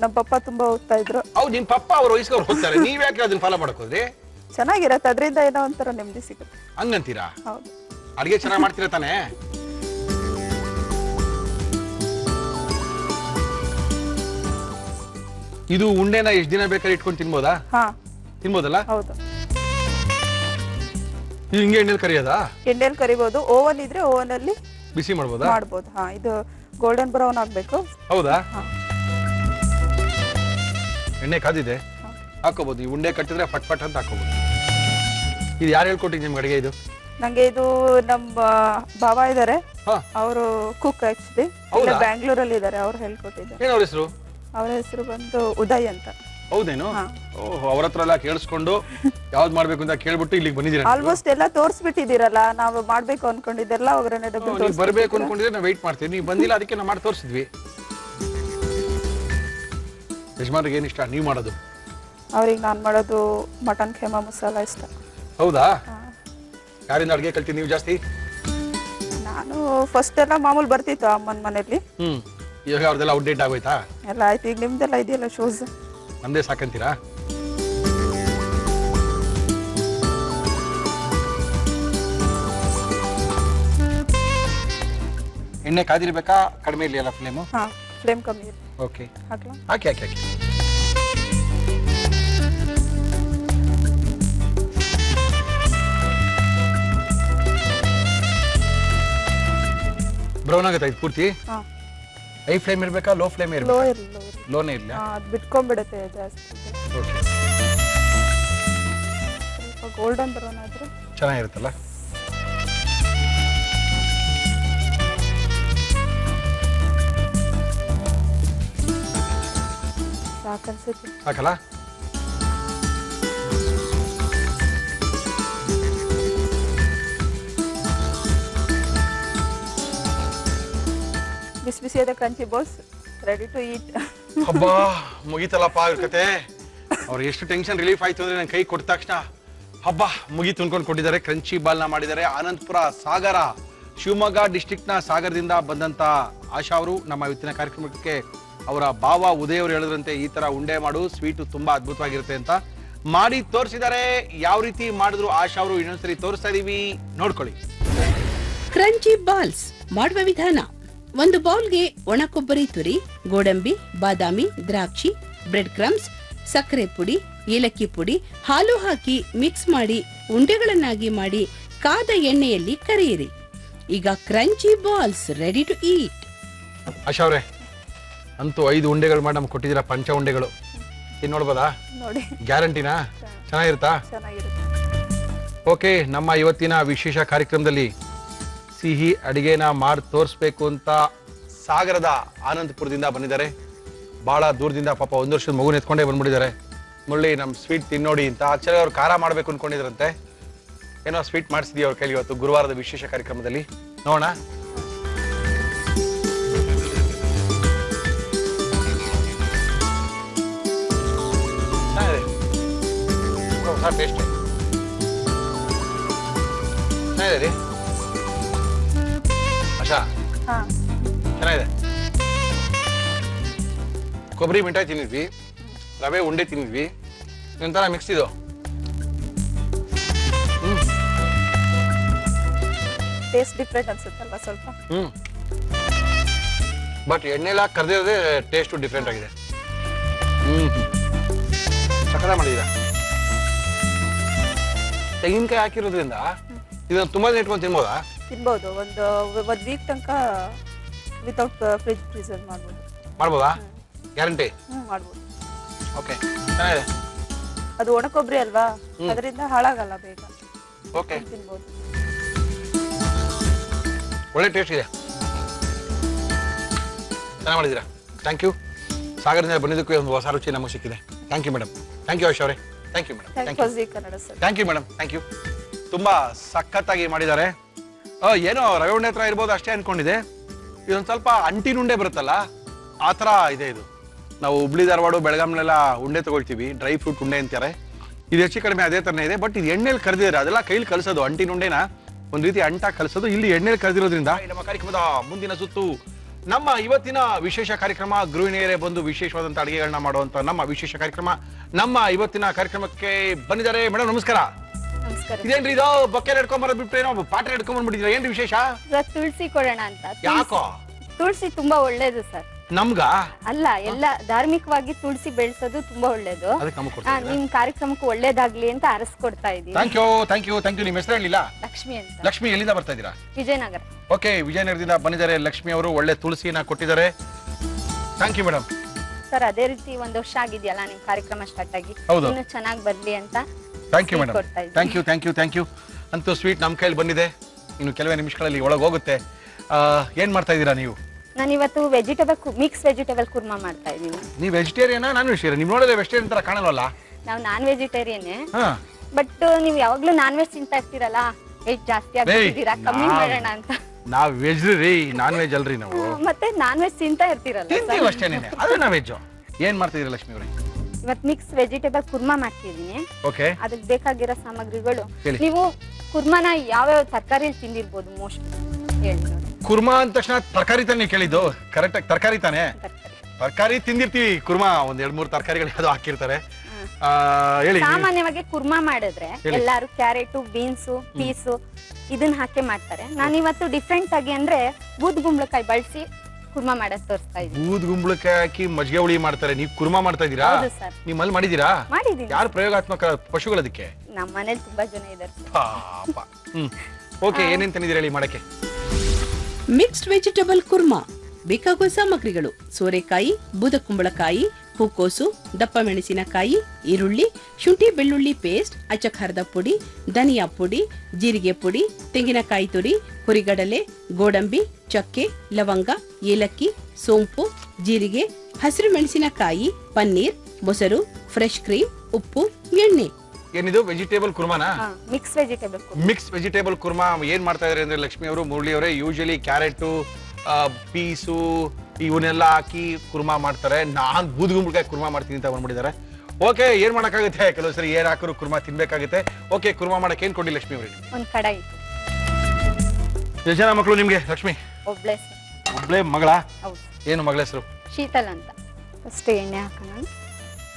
ನಮ್ಮ ಪಪ್ಪ ತುಂಬಾ ಓದ್ತಾ ಇದ್ರು. ಹೌದು, ನಿಮ್ ಪಪ್ಪ ಅವ್ರ ವಯಸ್ಸಿಗೆ ಅವ್ರು ಹೋಗ್ತಾರೆ, ನೀವ್ ಯಾಕೆ ಅದನ್ನ ಫಾಲೋ ಮಾಡಕ್ ಹೋದ್ರಿ? ಚೆನ್ನಾಗಿರತ್ತೆ, ಅದರಿಂದ ಏನೋ ಒಂಥರ ನೆಮ್ಮದಿ ಸಿಗುತ್ತೆ. ಹಂಗಂತೀರಾ? ಹೌದು. ಅಡಿಗೆ ಚೆನ್ನಾಗಿ ಮಾಡ್ತೀರಾ ತಾನೇ? ಇದು ಉಂಡೆನ ಎಷ್ಟು ದಿನ ಬೇಕಾದ್ರೆ ಇಟ್ಕೊಂಡು ತಿನ್ಬೋದಾ? ತಿನ್ಬೋದಲ್ಲ? ಹೌದು. ಇದು ಹಿಂಗೆ ಎಣ್ಣೆಲಿ ಕರಿಯೋದಾ? ಎಣ್ಣೆಲಿ ಕರಿಬಹುದು. ಓವನ್ ಇದ್ರೆ ಓವನ್ ಅಲ್ಲಿ ಬಿಸಿ ಮಾಡ್ಬೋದಾ? ಮಾಡ್ಬೋದು. ಇದು ಗೋಲ್ಡನ್ ಬ್ರೌನ್ ಆಗ್ಬೇಕು. ಹೌದಾ? ಎಣ್ಣೆ ಕಾದಿದೆ, ಹಾಕೋಬಹುದು. ಈ ಉಂಡೆ ಕಟ್ಟಿದ್ರೆ ಫಟ್ ಫಟ್ ಅಂತ ಹಾಕೋಬಹುದು. ಇದು ಯಾರು ಹೇಳ್ಕೊಟ್ಟಿದ್ದು ನಿಮ್ಗೆ ಅಡಿಗೆ? ಇದು ನಂಗೆ ಇದು ನಮ್ಮ ಭಾವ ಇದಾರೆ, ಅವರು ಕುಕ್ ಆಕ್ಚುಲಿ. ಬ್ಯಾಂಗ್ಳೂರಲ್ಲಿ ಇದಾರೆ, ಅವ್ರು ಹೇಳ್ಕೊಟ್ಟಿದ್ದಾರೆ. ಏನ್ ಅವ್ರ ಹೆಸರು? ಅವರ ಹೆಸರು ಬಂದು ಉದಯ್ ಅಂತ. ಹೌದೇನು? ಓಹ್, ಅವ್ರ ಹತ್ರ ಎಲ್ಲ ಕೇಳಿಸ್ಕೊಂಡು ಯಾವ್ದು ಮಾಡ್ಬೇಕು ಅಂತ ಕೇಳ್ಬಿಟ್ಟು ಇಲ್ಲಿಗೆ ಬಂದಿದ್ದೀರಾ? ಆಲ್ಮೋಸ್ಟ್ ಎಲ್ಲ ತೋರಿಸ್ಬಿಟ್ಟಿದ್ದೀರಲ್ಲ, ನಾವು ಮಾಡ್ಬೇಕು ಅನ್ಕೊಂಡಿದ್ದೆಲ್ಲ ಒಗ್ಗರಣೆ ಡಬ್ಬಿ ಬರ್ಬೇಕು ಅನ್ಕೊಂಡಿದ್ರೆ ನಾವು ವೆಯ್ಟ್ ಮಾಡ್ತೀವಿ. ನೀವು ಬಂದಿಲ್ಲ, ಅದಕ್ಕೆ ನಾವು ಮಾಡಿ ತೋರಿಸಿದ್ವಿ. ಯಜಮಾನ್ರಿಗೆ ಏನ್ ಇಷ್ಟ ನೀವು ಮಾಡೋದು? ಅವ್ರಿಗೆ ನಾನು ಮಾಡೋದು ಮಟನ್ ಖೇಮಾ ಮಸಾಲ ಇಷ್ಟ. ಹೌದಾ? ಯಾರಿಂದ ಅಡ್ಗೆ ಕಲ್ತೀನಿ ನೀವು ಜಾಸ್ತಿ? ನಾನು ಫಸ್ಟ್ ಎಲ್ಲ ಮಾಮೂಲು ಬರ್ತಿತ್ತು ಅಮ್ಮನ ಮನೆಯಲ್ಲಿ. ಇವಾಗ ಅವ್ರದೆಲ್ಲ ಔಟ್ಡೇಟ್ ಆಗೋಯ್ತಾ? ಎಲ್ಲ ಆಯ್ತು. ಈಗ ನಿಮ್ದೆಲ್ಲ ಇದೆಯಲ್ಲ ಶೋಸ್, ನಂದೇ ಸಾಕಂತೀರಾ? ಎಣ್ಣೆ ಕಾದಿರ್ಬೇಕಾ? ಕಡಿಮೆ ಇರ್ಲಿ ಅಲ್ಲ ಫ್ಲೇಮು? ಫ್ಲೇಮ್ ಕಮ್ಮಿ ಇರಲಿ. ಓಕೆ, ಹಾಕ್ಲಾ? ಹಾಕಿ ಹಾಕಿ ಹಾಕಿ. ಬ್ರೌನ್ ಆಗುತ್ತೆ ಇದು ಪೂರ್ತಿ. ಹಾ ಹೈ ಫ್ಲೇಮ್ ಇರ್ಬೇಕಾ ಲೋ ಫ್ಲೇಮ್ ಲೋ ಇರ್ಬೇಕಾ? ಇರಲಿ ಲೋನೇ ಇಲ್ಲ. ಅದು ಬಿಟ್ಕೊಂಡ್ಬಿಡುತ್ತೆ ಜಾಸ್ತಿ. ಓಕೆ, ಸ್ವಲ್ಪ ಗೋಲ್ಡನ್ ಬ್ರೌನ್ ಆದ್ರೆ ಚೆನ್ನಾಗಿರುತ್ತಲ್ಲ. ಸಾಕನ್ಸುತ್ತೆ. ಸಾಕಲ್ಲ? ಬಿಸಿ ಬಿಸಿಯಾದ crunchy balls ready to eat. ಹಬ್ಬಾ ಮುಗೀತಲ್ಲಪ್ಪ ಅವ್ರ ಕತೆ. ಅವ್ರು ಎಷ್ಟು ಟೆನ್ಷನ್ ರಿಲೀಫ್ ಆಯ್ತು ಅಂದ್ರೆ ನನ್ನ ಕೈ ಕೊಟ್ಟ ತಕ್ಷಣ ಹಬ್ಬ ಮುಗೀತು ಅನ್ಕೊಂಡು ಕೊಟ್ಟಿದ್ದಾರೆ. ಕ್ರಂಚಿ ಬಾಲ್ನ ಮಾಡಿದ್ದಾರೆ. ಆನಂದಪುರ ಸಾಗರ, ಶಿವಮೊಗ್ಗ ಡಿಸ್ಟ್ರಿಕ್ಟ್ ನ ಸಾಗರದಿಂದ ಬಂದಂತ ಆಶಾ ಅವರು ನಮ್ಮ ಇವತ್ತಿನ ಕಾರ್ಯಕ್ರಮಕ್ಕೆ ಅವರ ಭಾವ ಉದಯ್ ಅವರು ಹೇಳಿದ್ರಂತೆ ಈ ತರ ಉಂಡೆ ಮಾಡು ಸ್ವೀಟು ತುಂಬಾ ಅದ್ಭುತವಾಗಿರುತ್ತೆ ಅಂತ ಮಾಡಿ ತೋರಿಸಿದ್ದಾರೆ. ಯಾವ ರೀತಿ ಮಾಡಿದ್ರು ಆಶಾ ಅವರು ಇನ್ನೊಂದ್ಸರಿ ತೋರಿಸ್ತಾ ಇದೀವಿ, ನೋಡ್ಕೊಳ್ಳಿ. ಕ್ರಂಚಿ ಬಾಲ್ಸ್ ಮಾಡುವ ವಿಧಾನ: ಒಂದು ಬೌಲ್ಗೆ ಒಣ ಕೊಬ್ಬರಿ ತುರಿ, ಗೋಡಂಬಿ, ಬಾದಾಮಿ, ದ್ರಾಕ್ಷಿ, ಬ್ರೆಡ್ ಕ್ರಮ್ಸ್, ಸಕ್ಕರೆ ಪುಡಿ, ಏಲಕ್ಕಿ ಪುಡಿ, ಹಾಲು ಹಾಕಿ ಮಿಕ್ಸ್ ಮಾಡಿ ಉಂಡೆಗಳನ್ನಾಗಿ ಮಾಡಿ ಕಾದ ಎಣ್ಣೆಯಲ್ಲಿ ಕರಿಯಿರಿ. ಈಗ crunchy balls ready to eat. Asha ಅವರೇ ಅಂತೂ 5 ಉಂಡೆಗಳು ಮಾಡಿ ನಮ್ಗೆ ಕೊಟ್ಟಿದ್ದೀರಾ, ಪಂಚ ಉಂಡೆಗಳು. ಇನ್ ನೋಡ್ಬೋದಾ? ನೋಡಿ ಗ್ಯಾರಂಟಿನಾ? ಚೆನ್ನಾಗಿರುತ್ತಾ? ಚೆನ್ನಾಗಿರುತ್ತೆ. ಓಕೆ, ನಮ್ಮ ಇವತ್ತಿನ ವಿಶೇಷ ಕಾರ್ಯಕ್ರಮದಲ್ಲಿ ಸಿಹಿ ಅಡಿಗೆನ ಮಾಡಿ ತೋರಿಸ್ಬೇಕು ಅಂತ ಸಾಗರದ ಆನಂದಪುರದಿಂದ ಬಂದಿದ್ದಾರೆ. ಬಹಳ ದೂರದಿಂದ ಪಾಪ 1 ವರ್ಷದ ಮಗುನ ಎತ್ಕೊಂಡೇ ಬಂದ್ಬಿಟ್ಟಿದ್ದಾರೆ. ಮುರಳಿ ನಮ್ಮ ಸ್ವೀಟ್ ತಿನ್ನೋಡಿ ಅಂತ. ಆಕ್ಚುಲಿ ಅವ್ರು ಖಾರ ಮಾಡಬೇಕು ಅನ್ಕೊಂಡಿದ್ರಂತೆ. ಏನೋ ಸ್ವೀಟ್ ಮಾಡಿಸಿದೀವಿ ಅವ್ರ ಕೈಲಿ ಇವತ್ತು ಗುರುವಾರದ ವಿಶೇಷ ಕಾರ್ಯಕ್ರಮದಲ್ಲಿ. ನೋಡೋಣ. ಹೊಸ ಟೇಸ್ಟ್ ಚೆನ್ನಾಗಿದೆ ರೀ ಆಶಾ, ಹಾ ಚೆನ್ನಾಗಿದೆ. ಕೊಬ್ಬರಿ ಮಿಠಾಯಿ ತಿನ್ನಿದ್ವಿ, ರವೆ ಉಂಡೆ ತಿನ್ನಿದ್ವಿ, ಒಂಥರ ಮಿಕ್ಸ್ ಇದು. ಟೇಸ್ಟ್ ಡಿಫ್ರೆಂಟ್ ಅನ್ಸುತ್ತಲ್ವಾ ಸ್ವಲ್ಪ? ಬಟ್ ಎಣ್ಣೆಲ್ಲ ಕರ್ದಿರೋದೇ ಟೇಸ್ಟು ಡಿಫ್ರೆಂಟ್ ಆಗಿದೆ. ಸಕ್ಕದ ಮಾಡಿದ್ದೀರಾ. ತೆಂಗಿನಕಾಯಿ ಹಾಕಿರೋದ್ರಿಂದ ಇದನ್ನ ತುಂಬಾ ಇಟ್ಕೊಂಡು ತಿನ್ಬೋದಾ? ತಿನ್ಬೋದು. ಒಂದು ವೀಕ್ ತನಕ ವಿತೌಟ್ ಫ್ರೀಜರ್ ಮಾಡ್ಬೋದು. ಮಾಡ್ಬೋದಾ? ಗ್ಯಾರಂಟಿ? ಮಾಡ್ಬೋದು. ಓಕೆ, ಚೆನ್ನಾಗಿದೆ. ಅದು ಒಣ ಕೊಬ್ಬರಿ ಅಲ್ವಾ, ಅದರಿಂದ ಹಾಳಾಗಲ್ಲ ಬೇಗ. ಓಕೆ, ತಿನ್ಬೋದು. ಒಳ್ಳೆ ಟೇಸ್ಟ್ ಇದೆ. ಚೆನ್ನಾಗಿ ಮಾಡಿದ್ದೀರಾ. Thank you. ಸಾಗರದಿಂದ ಬಂದಿದ್ದಕ್ಕೂ ಒಂದು ಹೊಸ ರುಚಿ ನಮಗೆ ಸಿಕ್ಕಿದೆ. Thank you madam. Thank you Asha ಅವರೇ. Thank you madam. Thank you. Kannada sir. Thank you madam. Thank you. ತುಂಬಾ ಸಖತ್ತಾಗಿ ಮಾಡಿದ್ದಾರೆ. ಏನೋ ರವೆ ಉಂಡೆ ಹತ್ರ ಇರ್ಬೋದು ಅಷ್ಟೇ ಅನ್ಕೊಂಡಿದೆ. ಇದೊಂದು ಸ್ವಲ್ಪ ಅಂಟಿನ ಉಂಡೆ ಬರುತ್ತಲ್ಲ ಆ ಥರ ಇದೆ ಇದು. ನಾವು ಹುಬ್ಳಿ ಧಾರವಾಡ ಬೆಳಗಾಂಲೆಲ್ಲ ಉಂಡೆ ತಗೊಳ್ತೀವಿ, ಡ್ರೈ ಫ್ರೂಟ್ ಉಂಡೆ ಅಂತಾರೆ. ಇದು ಹೆಚ್ಚು ಕಡಿಮೆ ಅದೇ ಥರನೇ ಇದೆ. ಬಟ್ ಇದು ಎಣ್ಣೆಲಿ ಕರೆದಿದ್ದಾರೆ. ಅದೆಲ್ಲ ಕೈಲಿ ಕಲಿಸೋದು. ಅಂಟಿನ ಉಂಡೆನ ಒಂದು ರೀತಿ ಅಂಟಾಗಿ ಕಲಿಸೋದು. ಇಲ್ಲಿ ಎಣ್ಣೆಲಿ ಕರೆದಿರೋದ್ರಿಂದ ನಮ್ಮ ಕಾರ್ಯಕ್ರಮದ ಮುಂದಿನ ಸುತ್ತು ನಮ್ಮ ಇವತ್ತಿನ ವಿಶೇಷ ಕಾರ್ಯಕ್ರಮ. ಗೃಹಿಣಿಯರೇ ಬಂದು ವಿಶೇಷವಾದಂಥ ಅಡುಗೆಗಳನ್ನ ಮಾಡುವಂಥ ನಮ್ಮ ವಿಶೇಷ ಕಾರ್ಯಕ್ರಮ. ನಮ್ಮ ಇವತ್ತಿನ ಕಾರ್ಯಕ್ರಮಕ್ಕೆ ಬಂದಿದ್ದಾರೆ ಮೇಡಮ್. ನಮಸ್ಕಾರ. ನಮಸ್ಕಾರ. ಇದೇನ್ರಿ ಇದು ಬೊಕ್ಕೆ ಹಿಡ್ಕೊಂಬರೋದು ಬಿಟ್ಟು ಏನೋ ಪಾತ್ರೆ ಹಿಡ್ಕೊಂಡ್ಬಂದ್ಬಿಟ್ಟಿದ್ರೆ ಏನ್ರಿ ವಿಶೇಷ? ಸರ್ ತುಳಸಿ ಕೊಡೋಣ ಅಂತ. ಯಾಕೋ? ತುಳಸಿ ತುಂಬಾ ಒಳ್ಳೇದು ಸರ್. ನಮ್ಗ ಅಲ್ಲ, ಎಲ್ಲ ಧಾರ್ಮಿಕವಾಗಿ ತುಳಸಿ ಬೆಳೆಸೋದು ತುಂಬಾ ಒಳ್ಳೇದು. ಅದಕ್ಕೆ ನಮಗೆ ಕೊಡ್ತಾ ನಿಮ್ ಕಾರ್ಯಕ್ರಮಕ್ಕೆ ಒಳ್ಳೇದಾಗ್ಲಿ ಅಂತ ಅರಸ್ಕೊಡ್ತಾ ಇದೀವಿ. Thank you, thank you, thank you. ನಿಮ್ಮ ಹೆಸರು ಹೇಳಿಲ್ಲ? ಲಕ್ಷ್ಮಿ ಅಂತ. ಲಕ್ಷ್ಮಿ ಎಲ್ಲಿಂದ ಬರ್ತಾ ಇದ್ದೀರಾ? ವಿಜಯನಗರ. ಓಕೆ, ವಿಜಯನಗರದಿಂದ ಬಂದಿದ್ದಾರೆ ಲಕ್ಷ್ಮಿ ಅವರು. ಒಳ್ಳೆ ತುಳಸಿನ ಕೊಟ್ಟಿದ್ದಾರೆ. Thank you madam. ಸರ್ ಅದೇ ರೀತಿ 1 ವರ್ಷ ಆಗಿದೆಯಲ್ಲ ನಿಮ್ ಕಾರ್ಯಕ್ರಮ ಸ್ಟಾರ್ಟ್ ಆಗಿ, ಹೌದು. ಇನ್ನು ಚೆನ್ನಾಗಿ ಬರ್ಲಿ ಅಂತ. Thank you madam. ಕೊಡ್ತಾ ಇದ್ದೀನಿ. Thank you, thank you, thank you. ಅಂತೂ ಸ್ವೀಟ್ ನಮ್ಮ ಕೈಲಿ ಬಂದಿದೆ. ಇನ್ನು ಕೆಲವೇ ನಿಮಿಷಗಳಲ್ಲಿ ಒಳಗೆ ಹೋಗುತ್ತೆ. ಏನ್ ಮಾಡ್ತಾ ಇದ್ದೀರಾ ನೀವು? ನಾನು ಇವತ್ತು ಮಿಕ್ಸ್ ವೆಜಿಟೇಬಲ್ ಕುರ್ಮಾ ಮಾಡ್ತಾ ಇದೀನಿ. ನೀವು ವೆಜಿಟೇರಿಯನ್? Non vegetarian. ನೀವು ನೋಡಿದ್ರೆ ವೆಜಿಟೇರಿಯನ್ ತರ ಕಾಣಲ್ವಲ್ಲ? ನಾವು ನಾನ್ ವೆಜಿಟೇರಿಯನ್. ಹಾ, ಬಟ್ ನೀವು ಯಾವಾಗ್ಲೂ ನಾನ್ ವೆಜ್ ತಿಂತಾ ಇರ್ತೀರಲ್ಲ, ವೆಜ್ ಜಾಸ್ತಿ ಆಗ್ತಿದ್ದೀರಾ, ಕಮ್ಮಿ ಮಾಡೋಣ ಅಂತ. ನಾವ್ ವೆಜ್ ರೀ, ನಾನ್ ವೆಜ್ ಅಲ್ರಿ ನಾವು. ಮತ್ತೆ ನಾನ್ ವೆಜ್ ತಿಂತಾ ಇರ್ತೀರಲ್ಲ ತಿಂತೀವಿ ಅಷ್ಟೇನೆ, ಅದು ನಾವ್ ವೆಜ್. ಏನ್ ಮಾಡ್ತಿದ್ದೀರಾ ಲಕ್ಷ್ಮಿ ಅವರೇ? ಇವತ್ತು ಮಿಕ್ಸ್ ವೆಜಿಟೇಬಲ್ ಕುರ್ಮಾ ಮಾಡ್ತಿದೀನಿ. ಓಕೆ, ಅದಕ್ಕೆ ಬೇಕಾಗಿರೋ ಸಾಮಗ್ರಿಗಳು ಹೇಳಿ. ನೀವು ಕುರ್ಮಾನ ಯಾವ್ಯಾವ ತರಕಾರಿಯಲ್ಲಿ ತಿಂದಿರ್ಬೋದು ಮೋಸ್ಟ್ ಹೇಳಿ ನೋಡಿ. ಕುರ್ಮಾ ಅಂದ ತಕ್ಷಣ ತರಕಾರಿ ತಾನೇ ಕೇಳಿದ್ದು? ಕರೆಕ್ಟ್ ಆಗಿ ತರಕಾರಿ ತಾನೇ? ತರಕಾರಿ ತಿಂದಿರ್ತೀವಿ. ಕುರ್ಮಾ ಒಂದ್ 2-3 ತರಕಾರಿಗಳು ಯಾವ್ದು ಹಾಕಿರ್ತಾರೆ. ಹೇಳಿ. ಸಾಮಾನ್ಯವಾಗಿ ಕುರ್ಮಾ ಮಾಡಿದ್ರೆ ಎಲ್ಲಾರು ಕ್ಯಾರೆಟ್, ಬೀನ್ಸ್, ಪೀಸು ಇದನ್ನ ಹಾಕಿ ಮಾಡ್ತಾರೆ. ನಾನು ಇವತ್ತು ಡಿಫ್ರೆಂಟ್ ಆಗಿ ಅಂದ್ರೆ ಬೂದ್ ಗುಂಬಳಕಾಯಿ ಬಳಸಿ ಕುರ್ಮಾ ಮಾಡೋದ್ ತೋರಿಸ್ತಾ ಇದ್ದೀನಿ. ಬೂದ್ ಗುಂಬಳಕಾಯಿ ಹಾಕಿ ಮಜ್ಜಿಗೆ ಹುಳಿ ಮಾಡ್ತಾರೆ, ನೀವು ಕುರ್ಮಾ ಮಾಡ್ತಾ ಇದೀರಾ? ಹೌದು ಸರ್. ನೀವು ಅಲ್ಲಿ ಮಾಡಿದೀರಾ? ಮಾಡಿದೀನಿ. ಯಾರು ಪ್ರಯೋಗಾತ್ಮಕ ಪಶುಗಳದಕ್ಕೆ? ನಮ್ಮ ಮನೇಲಿ ತುಂಬಾ ಜನ ಇದಾರೆ. ಪಾಪ. ಓಕೆ, ಏನೇನ್ ತಂದಿದ್ದೀರಾ ಹೇಳಿ ಮಾಡಕ್ಕೆ? ಮಿಕ್ಸ್ಡ್ ವೆಜಿಟಬಲ್ ಕುರ್ಮಾ ಬೇಕಾಗುವ ಸಾಮಗ್ರಿಗಳು: ಸೋರೆಕಾಯಿ, ಬೂದಕುಂಬಳಕಾಯಿ, ಹೂಕೋಸು, ದಪ್ಪ ಮೆಣಸಿನಕಾಯಿ, ಈರುಳ್ಳಿ, ಶುಂಠಿ ಬೆಳ್ಳುಳ್ಳಿ ಪೇಸ್ಟ್, ಅಚ್ಚ ಖಾರದ ಪುಡಿ, ಧನಿಯಾ ಪುಡಿ, ಜೀರಿಗೆ ಪುಡಿ, ತೆಂಗಿನಕಾಯಿ ತುರಿ, ಹುರಿಗಡಲೆ, ಗೋಡಂಬಿ, ಚಕ್ಕೆ, ಲವಂಗ, ಏಲಕ್ಕಿ, ಸೋಂಪು, ಜೀರಿಗೆ, ಹಸಿರು ಮೆಣಸಿನಕಾಯಿ, ಪನ್ನೀರ್, ಮೊಸರು, ಫ್ರೆಶ್ ಕ್ರೀಮ್, ಉಪ್ಪು, ಎಣ್ಣೆ. ಏನಿದು ವೆಜಿಟೇಬಲ್ ಕುರ್ಮಾನಾ? Mix vegetable mix vegetable kurma ಏನ್ ಮಾಡ್ತಾ ಇದಾರೆ ಅಂದ್ರೆ ಲಕ್ಷ್ಮಿ ಅವರು, ಮುರಳಿ ಅವರೇ, ಯೂಶಲಿ ಕ್ಯಾರೆಟ್, ಪೀಸು ಇವನ್ನೆಲ್ಲ ಹಾಕಿ ಕುರ್ಮಾ ಮಾಡ್ತಾರೆ. ನಾನ್ ಬೂದ್ಗುಂಬಳಕಾಯಿ ಕುರ್ಮಾ ಮಾಡ್ತೀನಿ ಅಂತ ಬಂದ್ಬಿಟ್ಟಿದ್ದಾರೆ. ಓಕೆ, ಏನ್ ಮಾಡಕ್ಕಾಗುತ್ತೆ, ಕೆಲವು ಸರಿ ಏನ್ ಹಾಕಿದ್ರು ಕುರ್ಮಾ ತಿನ್ಬೇಕಾಗುತ್ತೆ. ಓಕೆ, ಕುರ್ಮಾ ಮಾಡಕ್ಕೆ ಏನ್ ಕೊಡಿ ಲಕ್ಷ್ಮಿ ಅವರಿಗೆ? ಒಂದ್ ಕಡಾಯಿ. ಎಷ್ಟು ಜನ ಮಕ್ಕಳು ನಿಮ್ಗೆ ಲಕ್ಷ್ಮಿ? ಒಬ್ಳೆ ಮಗಳ? ಏನು ಮಗಳ ಹೆಸರು? ಶೀತಲ್ ಅಂತ. ಫಸ್ಟ್ ಎಣ್ಣೆ ಹಾಕೋಣ.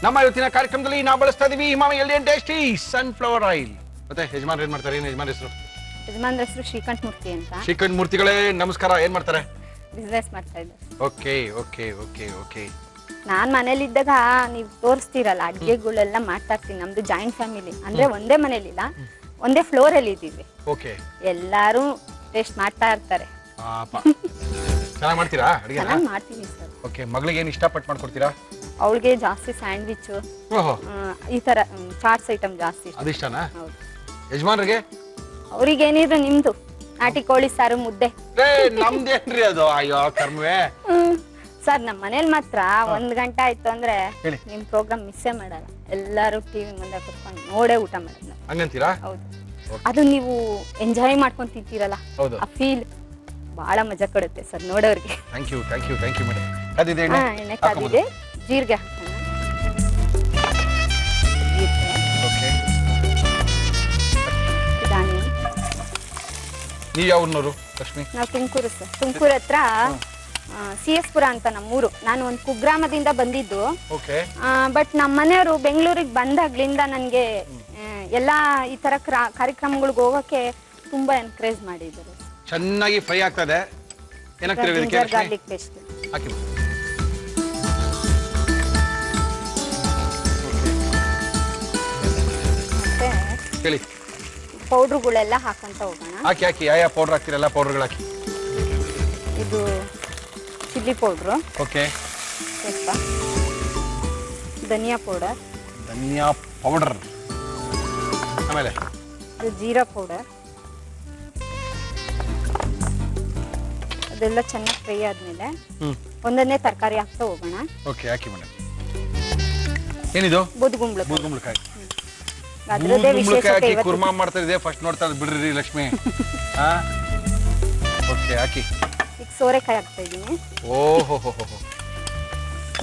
ನಮ್ಮ ಇವತ್ತಿನ ಕಾರ್ಯಕ್ರಮದಲ್ಲಿ ನಾವು ಬಳಸ್ತಾ ಇದೀವಿ ಹಿಮಾಮಿ ಎಲ್ಡಿ ಟೇಸ್ಟಿ ಸನ್ಫ್ಲವರ್ ಆಯಿಲ್. ಮತ್ತೆ ಯಜಮಾನ್ ಏನ್ ಮಾಡ್ತಾರೆ? ಏನು ಯಜಮಾನ್ ಹೆಸರು? ಯಜಮಾನ್ರ ಹೆಸರು ಶ್ರೀಕಂಠ ಮೂರ್ತಿ ಅಂತ. ಶ್ರೀಕಂಠ ಮೂರ್ತಿಗಳೇ ನಮಸ್ಕಾರ. ಏನ್ ಮಾಡ್ತಾರೆ? ಬಿಸ್ನೆಸ್ ಮಾಡ್ತಾ ಇದ್ದಾರೆ. Okay okay okay okay. ನಾನ್ ಮನೇಲಿ ಇದ್ದಾಗ ನೀವು ತೋರಿಸ್ತೀರಲ್ಲ ಅಡ್ಗೆಗಳೆಲ್ಲ ಮಾಡ್ತಾ ಇರ್ತೀನಿ. ನಮ್ದು ಜಾಯಿಂಟ್ ಫ್ಯಾಮಿಲಿ ಅಂದ್ರೆ ಒಂದೇ ಮನೇಲಿಲ್ಲ, ಒಂದೇ ಫ್ಲೋರ್ ಅಲ್ಲಿ ಇದ್ದೀವಿ. ಓಕೆ. ಎಲ್ಲಾರು ಟೇಸ್ಟ್ ಮಾಡ್ತಾ ಇರ್ತಾರೆ. ಚೆನ್ನಾಗಿ ಮಾಡ್ತೀರಾ ಅಡಿಗೆ? ಚೆನ್ನಾಗಿ ಮಾಡ್ತೀನಿ ಸರ್. ಓಕೆ. ಮಗಳಿಗೆ ಏನು ಇಷ್ಟಪಟ್ಟು ಮಾಡ್ಕೊಡ್ತೀರಾ? ಅವಳಿಗೆ ಜಾಸ್ತಿ ಸ್ಯಾಂಡ್ವಿಚ್, ಈ ತರ ಚಾಟ್ಸ್ ಐಟಮ್ ಜಾಸ್ತಿ ಇಷ್ಟ. ಅದಿಷ್ಟನಾ? ಹೌದು. ಯಜಮಾನ್ರಿಗೆ? ಅವ್ರಿಗೆ ಏನಿದ್ರು ನಿಮ್ದು ನಾಟಿ ಕೋಳಿ ಸಾರು, ಮುದ್ದೆ. ನಮ್ದೇನ್ರಿ ಅದು? ಅಯ್ಯೋ ಕರ್ಮವೇ. ಸರ್ ನಮ್ಮ ಮನೇಲಿ ಮಾತ್ರ 1 ಗಂಟೆ ಆಯ್ತು ಅಂದ್ರೆ ನಿಮ್ ಪ್ರೋಗ್ರಾಮ್ ಮಿಸ್ಸೇ ಮಾಡಲ್ಲ. ಎಲ್ಲಾರು ಟಿವಿ ಮುಂದೆ ಕುತ್ಕೊಂಡು ನೋಡೇ ಊಟ ಮಾಡೋದು. ಹಂಗಂತೀರಾ? ಹೌದು. ಅದು ನೀವು ಎಂಜಾಯ್ ಮಾಡ್ಕೊಂಡು ತಿಂತೀರಲ್ಲ, ಆ ಫೀಲ್ ಬಹಳ ಮಜಾ ಕೊಡುತ್ತೆ ಸರ್ ನೋಡೋರಿಗೆ. Thank you thank you thank you madam. ಕಾದಿದೆ ಎಣ್ಣೆ ಕಾದಿದೆ. ಜೀರಿಗೆ ಹಾಕೋಣ. ಓಕೆ. ಧಾನ್ಯ. ನೀವು ಯಾವ ಊರಿನವರು ಲಕ್ಷ್ಮಿ? ನಾವು ತುಮಕೂರು ಸರ್. ತುಮಕೂರು ಹತ್ರ CS ಪುರ ಅಂತ ನಮ್ಮೂರು. ನಾನು ಒಂದು ಕುಗ್ರಾಮದಿಂದ ಬಂದಿದ್ದು. ಓಕೆ. ಬಟ್ ನಮ್ಮ ಮನೆಯವರು ಬೆಂಗಳೂರಿಗೆ ಬಂದಾಗ್ಲಿಂದ ನನಗೆ ಎಲ್ಲಾ ಈ ತರ ಕಾರ್ಯಕ್ರಮಗಳಿಗೆ ಹೋಗಕ್ಕೆ ತುಂಬಾ ಎನ್ಕರೇಜ್ ಮಾಡಿದ್ದಾರೆ. ಚೆನ್ನಾಗಿ ಫ್ರೈ ಆಗ್ತದೆ. ಏನಾಗ್ತಿರೋ ಇದಕ್ಕೆ? ಗಾರ್ಲಿಕ್ ಪೇಸ್ಟ್ ಹಾಕಿ. ಮತ್ತೆ ಹೇಳಿ. ಪೌಡರ್ಗಳೆಲ್ಲ ಹಾಕಂತ ಹೋಗೋಣ. ಹಾಕಿ ಹಾಕಿ. ಯಾವ ಪೌಡರ್ ಹಾಕ್ತಿರಲ್ಲ? ಪೌಡರ್ಗಳು ಹಾಕಿ. ಇದು ಚಿಲ್ಲಿ ಪೌಡ್ರು. ಓಕೆ. ಸ್ವಲ್ಪ ಧನಿಯಾ ಪೌಡರ್. ಧನಿಯಾ ಪೌಡರ್. ಆಮೇಲೆ ಇದು ಜೀರಾ ಪೌಡರ್. ಅದೆಲ್ಲ ಚೆನ್ನಾಗಿ ಫ್ರೈ ಆದ್ಮೇಲೆ ಒಂದೊಂದೇ ತರಕಾರಿ ಹಾಕ್ತಾ ಹೋಗೋಣ. ಓಕೆ. ಹಾಕಿ ಮೇಡಮ್. ಏನಿದು? ಬೂದ್ಗುಂಬಳಕಾಯಿ. ಬೂದ್ಗುಂಬಳಕಾಯಿ. ಅದರದೇ ವಿಶೇಷತೆ. ಕುರ್ಮಾ ಮಾಡ್ತಾ ಇದೆ. ಫಸ್ಟ್ ನೋಡ್ತಾ ಬಿಡ್ರಿ ಲಕ್ಷ್ಮಿ. ಓಕೆ. ಹಾಕಿ. ಈಗ ಸೋರೆಕಾಯಿ ಹಾಕ್ತಾ ಇದ್ದೀನಿ. ಓಹೋ.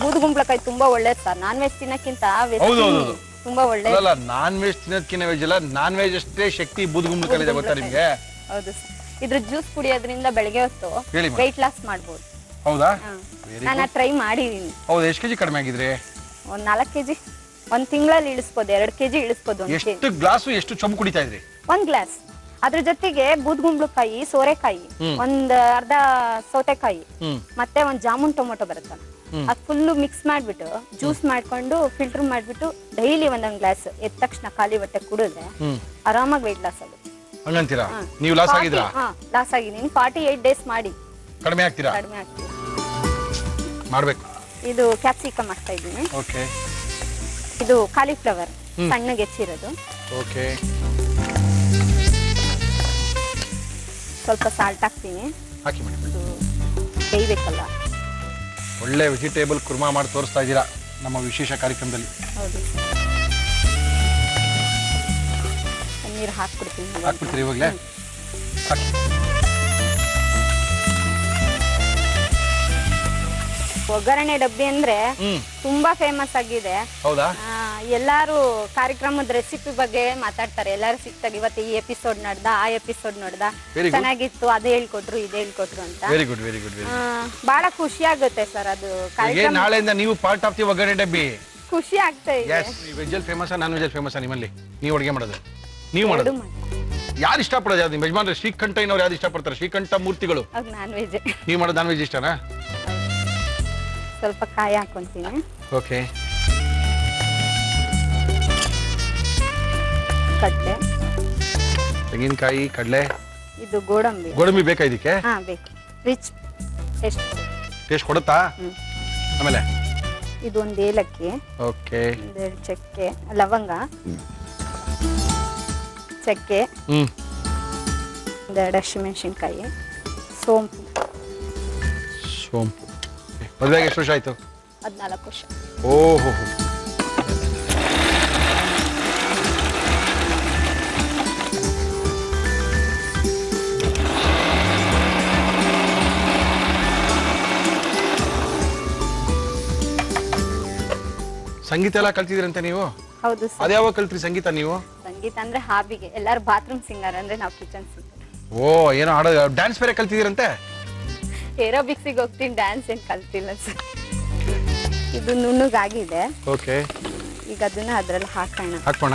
ಬೂದ್ಗುಂಬಳಕಾಯಿ ತುಂಬಾ ಒಳ್ಳೇದು ಸರ್. ನಾನ್ ವೆಜ್ ತಿನ್ನಕ್ಕಿಂತ ವೆಜ್ ತುಂಬಾ ಒಳ್ಳೇದು. ಅಲ್ಲ, ನಾನ್ ವೆಜ್ ತಿನ್ನೋದಕ್ಕಿಂತ ವೆಜ್ ಅಲ್ಲ, ನಾನ್ ವೆಜ್ ಅಷ್ಟೇ ಶಕ್ತಿ ಬೂದ್ಗುಂಬಳಕಾಯಿ ಇದೆ. ಗೊತ್ತಾ ನಿಮ್ಗೆ? ಹೌದು ಸರ್. ಇದ್ರ ಜ್ಯೂಸ್ ಕುಡಿಯೋದ್ರಿಂದ ಬೆಳಗ್ಗೆ ಹೊತ್ತು ವೆಯ್ಟ್ ಲಾಸ್ ಮಾಡ್ಬೋದು. ಹೌದಾ? ನಾನು ಟ್ರೈ ಮಾಡಿದೀನಿ. ಹೌದು. ಎಷ್ಟು ಕೆಜಿ ಕಡಿಮೆ ಆಗಿದ್ರಿ? ಒಂದ್ 4 ಕೆಜಿ. 1 ತಿಂಗಳಲ್ಲಿ ಇಳಿಸ್ಬೋದು. 2 ಕೆಜಿ ಇಳಿಸ್ಬೋದು. ಎಷ್ಟು ಗ್ಲಾಸು ಎಷ್ಟು ಚೊಂಬು ಕುಡಿತಾ ಇದ್ರಿ? 1 ಗ್ಲಾಸ್. ಅದ್ರ ಜೊತೆಗೆ ಬೂದ್ಗುಂಬಳಕಾಯಿ, ಸೋರೆಕಾಯಿ, ಒಂದ್ ಅರ್ಧ ಸೌತೆಕಾಯಿ, ಮತ್ತೆ ಒಂದ್ ಜಾಮೂನ್ ಟೊಮೊಟೊ ಬರುತ್ತಲ್ಲ, ಅದ್ ಫುಲ್ಲು ಮಿಕ್ಸ್ ಮಾಡ್ಬಿಟ್ಟು ಜ್ಯೂಸ್ ಮಾಡ್ಕೊಂಡು ಫಿಲ್ಟರ್ ಮಾಡ್ಬಿಟ್ಟು ಡೈಲಿ 1 ಗ್ಲಾಸ್ ಎದ್ದ ತಕ್ಷಣ ಖಾಲಿ ಹೊಟ್ಟೆ ಕುಡಿದ್ರೆ ಆರಾಮಾಗಿ ವೆಯ್ಟ್ ಲಾಸ್ ಆಗುತ್ತೆ. ಹಂಗಂತೀರಾ? ನೀವು ಲಾಸ್ ಆಗಿದ್ರಾ? ಲಾಸ್ ಆಗಿದ್ದೀನಿ. 48 ಡೇಸ್ ಮಾಡಿ ಕಡಿಮೆ ಆಗ್ತೀರಾ? ಕಡಿಮೆ ಆಗ್ತೀರಾ? ಮಾಡ್ಬೇಕು. ಇದು ಕ್ಯಾಪ್ಸಿಕಮ್ ಹಾಕ್ತಾ ಇದ್ದೀನಿ. ಓಕೆ. ಇದು ಕಾಲಿಫ್ಲವರ್ ಸಣ್ಣಗೆ ಹೆಚ್ಚಿರೋದು. ಓಕೆ. ಸ್ವಲ್ಪ ಸಾಲ್ಟ್ ಹಾಕ್ತೀನಿ. ಹಾಕಿ ಮೇಡಮ್. ಇದು ಬೇಯಬೇಕಲ್ಲ. ಒಳ್ಳೆ ವೆಜಿಟೇಬಲ್ ಕುರ್ಮಾ ಮಾಡಿ ತೋರಿಸ್ತಾ ಇದ್ದೀರಾ ನಮ್ಮ ವಿಶೇಷ ಕಾರ್ಯಕ್ರಮದಲ್ಲಿ. ಹೌದು. ನೀರು ಹಾಕ್ಬಿಡ್ತೀನಿ. ಹಾಕ್ಬಿಡ್ತೀರಿ ಇವಾಗಲೇ? ಹಾಕಿ. ಒಗ್ಗರಣೆ ಡಬ್ಬಿ ಅಂದ್ರೆ ತುಂಬಾ ಫೇಮಸ್ ಆಗಿದೆ. ಹೌದಾ? ಎಲ್ಲಾರು ಕಾರ್ಯಕ್ರಮದ ರೆಸಿಪಿ ಬಗ್ಗೆ ಮಾತಾಡ್ತಾರೆ. ಎಲ್ಲಾರು ಸಿಕ್ತಾಗ ಇವತ್ತು ಈ ಎಪಿಸೋಡ್ ನೋಡ್ದ, ಆ ಎಪಿಸೋಡ್ ನೋಡ್ದ, ಚೆನ್ನಾಗಿತ್ತು, ಅದೇ ಹೇಳ್ಕೊಟ್ರು, ಇದೇ ಹೇಳ್ಕೊಟ್ರು ಅಂತ. Very good very good. ಬಹಳ ಖುಷಿ ಆಗುತ್ತೆ ಸರ್ ಅದು ಕಾರ್ಯಕ್ರಮ. ನಾಳೆಯಿಂದ ನೀವು ಪಾರ್ಟ್ ಆಫ್ ದಿ ಒಗ್ಗರಣೆ ಡಬ್ಬಿ. ಖುಷಿ ಆಗ್ತಾ ಇದೆ. ವೆಜ್ ಅಲ್ಲಿ ಫೇಮಸ್, ನಾನ್ ವೆಜ್ ಅಲ್ಲಿ ಫೇಮಸ್ ನಿಮ್ಮಲ್ಲಿ? ನೀವು ಅಡುಗೆ ಮಾಡೋದು? ನೀವು ಮಾಡೋದು? ಯಾರು ಇಷ್ಟಪಡೋದು? ಯಾವ್ದು ನಿಮ್ಮ ಯಜಮಾನ್ರೆ? ಶ್ರೀಕಂಠ ಇನ್ನವ್ರು ಯಾವ್ದು ಇಷ್ಟಪಡ್ತಾರೆ? ಶ್ರೀಕಂಠ ಮೂರ್ತಿಗಳು. Non veg. ನೀವು ಮಾಡೋದು ನಾನ್ ವೆಜ್ ಇಷ್ಟನಾ? ಸ್ವಲ್ಪ ಕಾಯಿ ಹಾಕೊಂತೀನಿ. ಓಕೆ. ಕಡ್ಲೆ, ತೆಂಗಿನಕಾಯಿ, ಕಡಲೆ, ಇದು ಗೋಡಂಬಿ. ಗೋಡಂಬಿ ಬೇಕಾ ಇದಕ್ಕೆ? ಬೇಕು. ರಿಚ್ ಟೇಸ್ಟ್ ಕೊಡುತ್ತಾ? ಆಮೇಲೆ ಇದು ಒಂದು ಏಲಕ್ಕಿ, ಓಕೆ, ಒಂದೆರಡು ಚಕ್ಕೆ, ಲವಂಗ, ಚಕ್ಕೆ, ಒಂದೆರಡು ಹಸಿಮೆಣಸಿನ್ಕಾಯಿ, ಸೋಂಪು. ಮದುವೆಗೆ ಎಷ್ಟು ವರ್ಷ ಆಯ್ತು? 14 ವರ್ಷ. ಓಹೋ, ಸಂಗೀತ ಎಲ್ಲ ಕಲ್ತಿದ್ರಂತೆ ನೀವು? ಹೌದು ಸರ್. ಅದ್ಯಾವಾಗ ಕಲ್ತ್ರಿ ಸಂಗೀತ ನೀವು? ಸಂಗೀತ ಅಂದ್ರೆ ಹಾಬಿಗೆ, ಎಲ್ಲಾರು ಬಾತ್ರೂಮ್ ಸಿಂಗರ್ ಅಂದ್ರೆ ನಾವು ಕಿಚನ್ ಸಿಂಗರ್. ಓ, ಏನೋ ಹಾಡೋ ಡ್ಯಾನ್ಸ್ ಬೇರೆ ಕಲ್ತಿದ್ದೀರಂತೆ? ಏರೋಬಿಕ್ಸಿಗೆ ಹೋಗ್ತೀನಿ, ಡ್ಯಾನ್ಸ್ ಏನ್ ಕಲ್ತಿಲ್ಲ ಸರ್. ಇದು ನುಣ್ಣಗಾಗಿದೆ. ಓಕೆ, ಈಗ ಅದನ್ನ ಅದ್ರಲ್ಲಿ ಹಾಕೋಣ. ಹಾಕೋಣ.